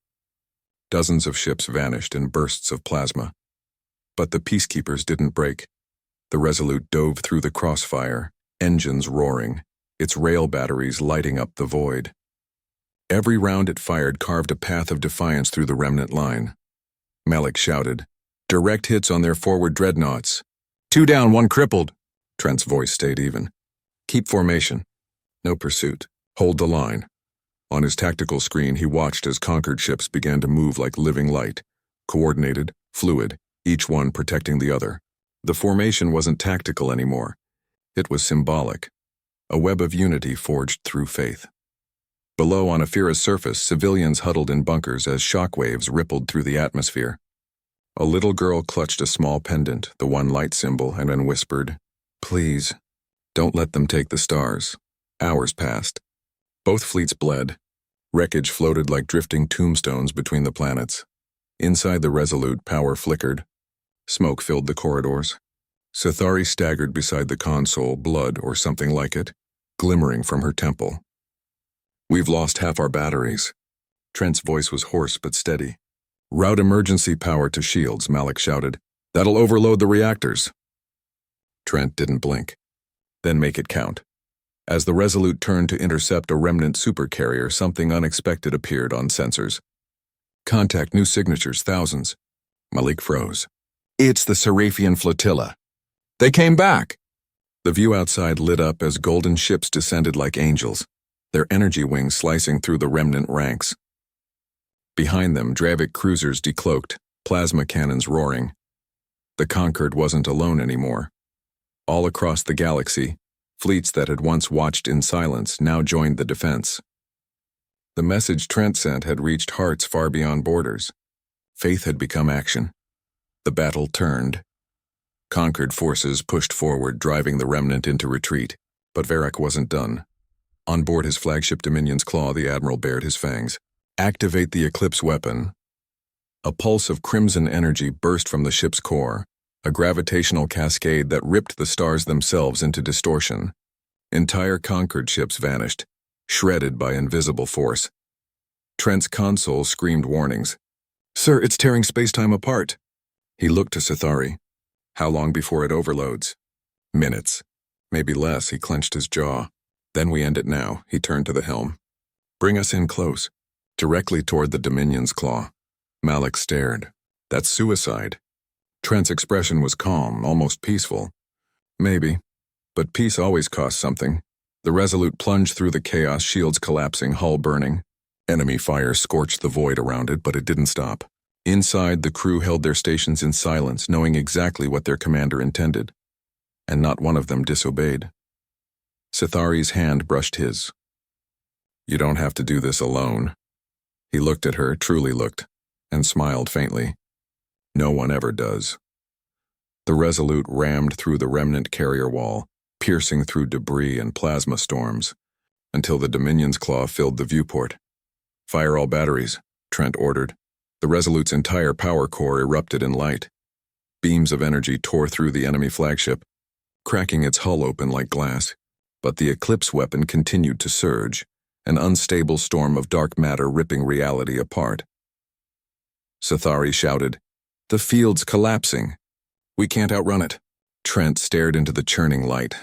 Dozens of ships vanished in bursts of plasma. But the Peacekeepers didn't break. The Resolute dove through the crossfire, engines roaring, its rail batteries lighting up the void. Every round it fired carved a path of defiance through the remnant line. Malik shouted, "Direct hits on their forward dreadnoughts. 2 down, 1 crippled." Trent's voice stayed even. "Keep formation. No pursuit. Hold the line." On his tactical screen, he watched as conquered ships began to move like living light, coordinated, fluid, each one protecting the other. The formation wasn't tactical anymore. It was symbolic, a web of unity forged through faith. Below, on Afira's surface, civilians huddled in bunkers as shockwaves rippled through the atmosphere. A little girl clutched a small pendant, the one light symbol, and then whispered, "Please, don't let them take the stars." Hours passed. Both fleets bled. Wreckage floated like drifting tombstones between the planets. Inside the Resolute, power flickered. Smoke filled the corridors. Sithari staggered beside the console, blood, or something like it, glimmering from her temple. "We've lost half our batteries." Trent's voice was hoarse but steady. "Route emergency power to shields," Malik shouted. "That'll overload the reactors." Trent didn't blink. "Then make it count." As the Resolute turned to intercept a remnant supercarrier, something unexpected appeared on sensors. "Contact new signatures, thousands." Malik froze. "It's the Seraphian flotilla. They came back!" The view outside lit up as golden ships descended like angels, their energy wings slicing through the remnant ranks. Behind them, Dravik cruisers decloaked, plasma cannons roaring. The Conquered wasn't alone anymore. All across the galaxy, fleets that had once watched in silence now joined the defense. The message Trent sent had reached hearts far beyond borders. Faith had become action. The battle turned. Conquered forces pushed forward, driving the remnant into retreat, but Varric wasn't done. On board his flagship Dominion's Claw, the Admiral bared his fangs. "Activate the Eclipse weapon." A pulse of crimson energy burst from the ship's core, a gravitational cascade that ripped the stars themselves into distortion. Entire Conquered ships vanished, shredded by invisible force. Trent's console screamed warnings. "Sir, it's tearing space-time apart." He looked to Sithari. "How long before it overloads?" "Minutes. Maybe less." He clenched his jaw. "Then we end it now." He turned to the helm. "Bring us in close." Directly toward the Dominion's Claw. Malik stared. "That's suicide." Trent's expression was calm, almost peaceful. "Maybe. But peace always costs something." The Resolute plunged through the chaos, shields collapsing, hull burning. Enemy fire scorched the void around it, but it didn't stop. Inside, the crew held their stations in silence, knowing exactly what their commander intended. And not one of them disobeyed. Sithari's hand brushed his. "You don't have to do this alone." He looked at her, truly looked, and smiled faintly. "No one ever does." The Resolute rammed through the remnant carrier wall, piercing through debris and plasma storms, until the Dominion's Claw filled the viewport. "Fire all batteries," Trent ordered. The Resolute's entire power core erupted in light. Beams of energy tore through the enemy flagship, cracking its hull open like glass. But the Eclipse weapon continued to surge, an unstable storm of dark matter ripping reality apart. Sithari shouted, "The field's collapsing. We can't outrun it." Trent stared into the churning light,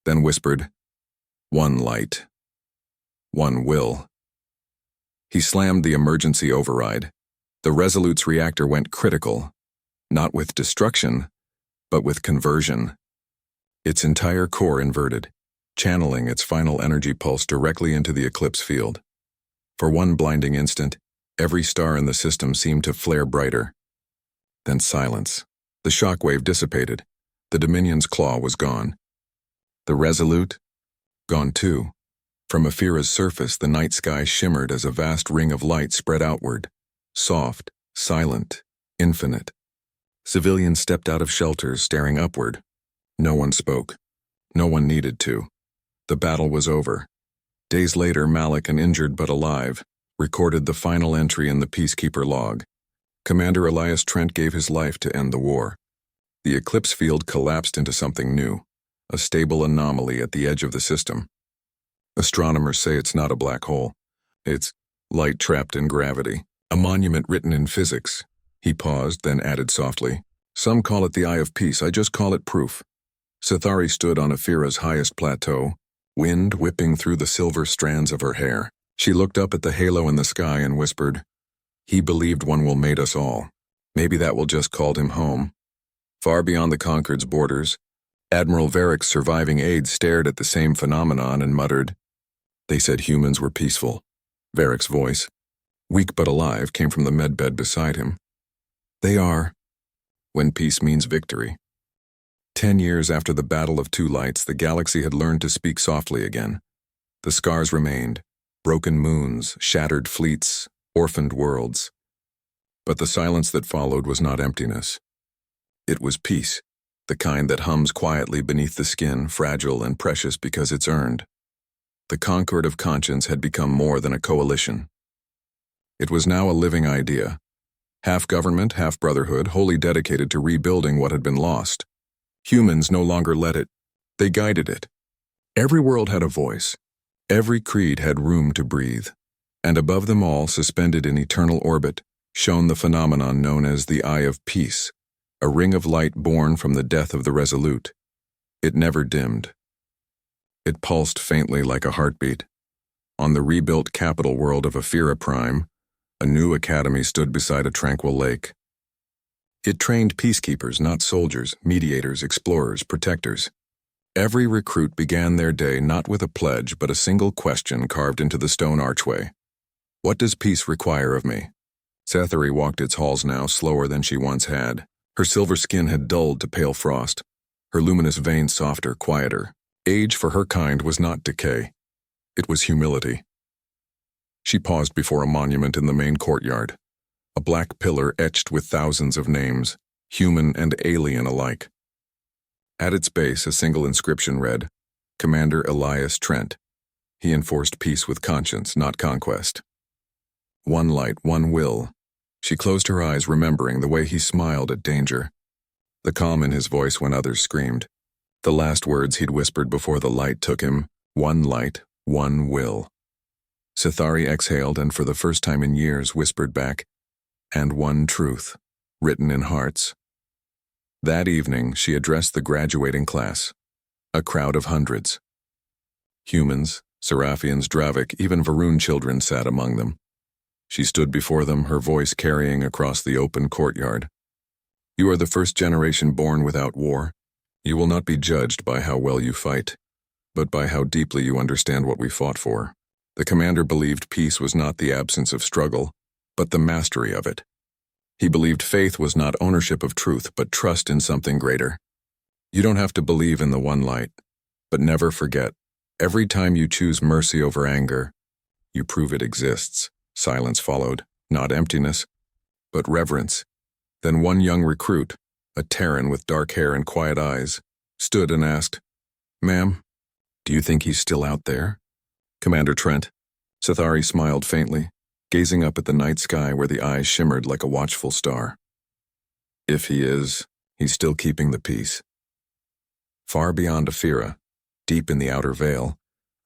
then whispered, "One light. One will." He slammed the emergency override. The Resolute's reactor went critical, not with destruction, but with conversion. Its entire core inverted, channeling its final energy pulse directly into the Eclipse field. For one blinding instant, every star in the system seemed to flare brighter. Then silence. The shockwave dissipated. The Dominion's Claw was gone. The Resolute? Gone too. From Afira's surface, the night sky shimmered as a vast ring of light spread outward. Soft, silent, infinite. Civilians stepped out of shelters, staring upward. No one spoke. No one needed to. The battle was over. Days later, Malik, an injured but alive, recorded the final entry in the Peacekeeper log. Commander Elias Trent gave his life to end the war. The Eclipse field collapsed into something new, a stable anomaly at the edge of the system. Astronomers say it's not a black hole. It's light trapped in gravity. A monument written in physics. He paused, then added softly, "Some call it the Eye of Peace, I just call it proof." Sithari stood on Afira's highest plateau, wind whipping through the silver strands of her hair. She looked up at the halo in the sky and whispered, "He believed one will mate us all. Maybe that will just call him home." Far beyond the Concord's borders, Admiral Varick's surviving aides stared at the same phenomenon and muttered, "They said humans were peaceful." Varick's voice, weak but alive, came from the medbed beside him. "They are, when peace means victory." 10 years after the Battle of Two Lights, the galaxy had learned to speak softly again. The scars remained, broken moons, shattered fleets, orphaned worlds. But the silence that followed was not emptiness. It was peace, the kind that hums quietly beneath the skin, fragile and precious because it's earned. The Concord of Conscience had become more than a coalition. It was now a living idea, half government, half brotherhood, wholly dedicated to rebuilding what had been lost. Humans no longer led it, they guided it. Every world had a voice, every creed had room to breathe, and above them all, suspended in eternal orbit, shone the phenomenon known as the Eye of Peace, a ring of light born from the death of the Resolute. It never dimmed. It pulsed faintly like a heartbeat. On the rebuilt capital world of Afira Prime, a new academy stood beside a tranquil lake. It trained peacekeepers, not soldiers, mediators, explorers, protectors. Every recruit began their day not with a pledge but a single question carved into the stone archway. "What does peace require of me?" Sethari walked its halls now slower than she once had. Her silver skin had dulled to pale frost, her luminous veins softer, quieter. Age for her kind was not decay. It was humility. She paused before a monument in the main courtyard, a black pillar etched with thousands of names, human and alien alike. At its base, a single inscription read, "Commander Elias Trent. He enforced peace with conscience, not conquest." One light, one will. She closed her eyes, remembering the way he smiled at danger, the calm in his voice when others screamed. The last words he'd whispered before the light took him, "One light, one will." Sithari exhaled and for the first time in years whispered back, "And one truth, written in hearts." That evening, she addressed the graduating class, a crowd of hundreds. Humans, Seraphians, Dravik, even Varun children sat among them. She stood before them, her voice carrying across the open courtyard. "You are the first generation born without war. You will not be judged by how well you fight, but by how deeply you understand what we fought for." The commander believed peace was not the absence of struggle, but the mastery of it. He believed faith was not ownership of truth, but trust in something greater. You don't have to believe in the one light, but never forget, every time you choose mercy over anger, you prove it exists. Silence followed, not emptiness, but reverence. Then one young recruit, a Terran with dark hair and quiet eyes, stood and asked, "Ma'am, do you think he's still out there?" "Commander Trent." Sithari smiled faintly, gazing up at the night sky where the eyes shimmered like a watchful star. "If he is, he's still keeping the peace." Far beyond Afira, deep in the outer veil,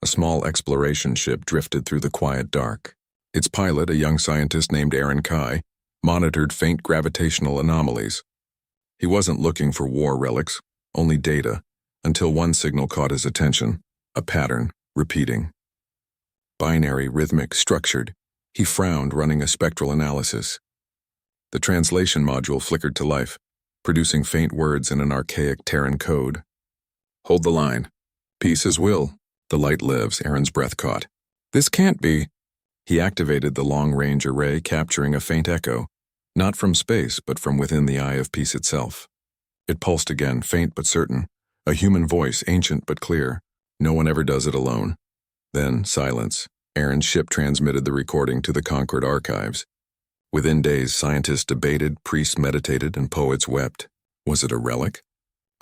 a small exploration ship drifted through the quiet dark. Its pilot, a young scientist named Aaron Kai, monitored faint gravitational anomalies. He wasn't looking for war relics, only data, until one signal caught his attention, a pattern, repeating. Binary, rhythmic, structured. He frowned, running a spectral analysis. The translation module flickered to life, producing faint words in an archaic Terran code. "Hold the line. Peace is will. The light lives," Aaron's breath caught. "This can't be." He activated the long-range array, capturing a faint echo, not from space, but from within the Eye of Peace itself. It pulsed again, faint but certain, a human voice, ancient but clear. No one ever does it alone. Then, silence. Aaron's ship transmitted the recording to the Concord archives. Within days, scientists debated, priests meditated, and poets wept. Was it a relic?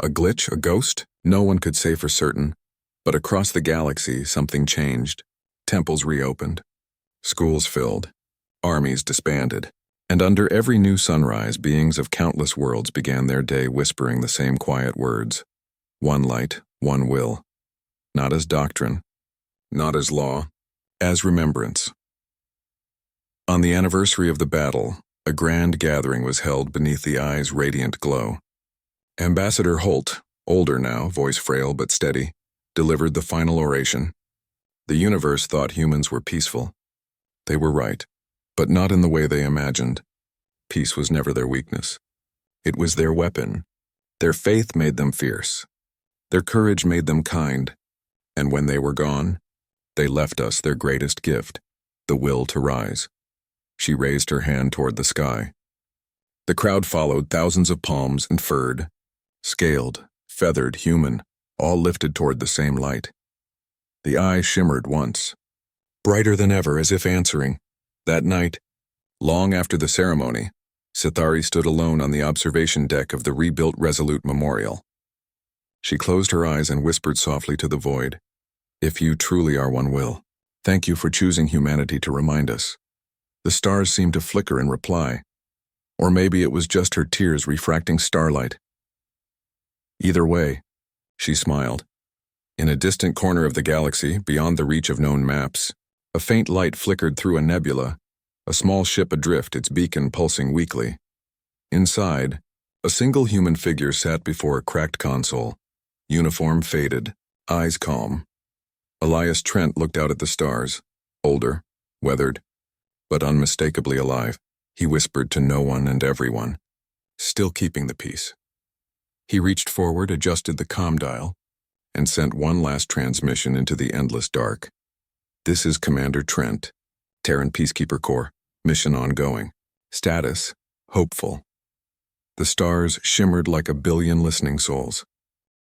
A glitch? A ghost? No one could say for certain. But across the galaxy, something changed. Temples reopened. Schools filled. Armies disbanded. And under every new sunrise, beings of countless worlds began their day whispering the same quiet words. One light, one will. Not as doctrine, not as law, as remembrance. On the anniversary of the battle, a grand gathering was held beneath the eye's radiant glow. Ambassador Holt, older now, voice frail but steady, delivered the final oration. The universe thought humans were peaceful. They were right, but not in the way they imagined. Peace was never their weakness. It was their weapon. Their faith made them fierce. Their courage made them kind. And when they were gone, they left us their greatest gift, the will to rise. She raised her hand toward the sky. The crowd followed, thousands of palms and furred, scaled, feathered, human, all lifted toward the same light. The eye shimmered once, brighter than ever, as if answering. That night, long after the ceremony, Sithari stood alone on the observation deck of the rebuilt Resolute Memorial. She closed her eyes and whispered softly to the void, "If you truly are one will, thank you for choosing humanity to remind us." The stars seemed to flicker in reply. Or maybe it was just her tears refracting starlight. Either way, she smiled. In a distant corner of the galaxy, beyond the reach of known maps, a faint light flickered through a nebula, a small ship adrift, its beacon pulsing weakly. Inside, a single human figure sat before a cracked console, uniform faded, eyes calm. Elias Trent looked out at the stars, older, weathered, but unmistakably alive. He whispered to no one and everyone, still keeping the peace. He reached forward, adjusted the comm dial, and sent one last transmission into the endless dark. "This is Commander Trent, Terran Peacekeeper Corps, mission ongoing. Status, hopeful." The stars shimmered like a billion listening souls.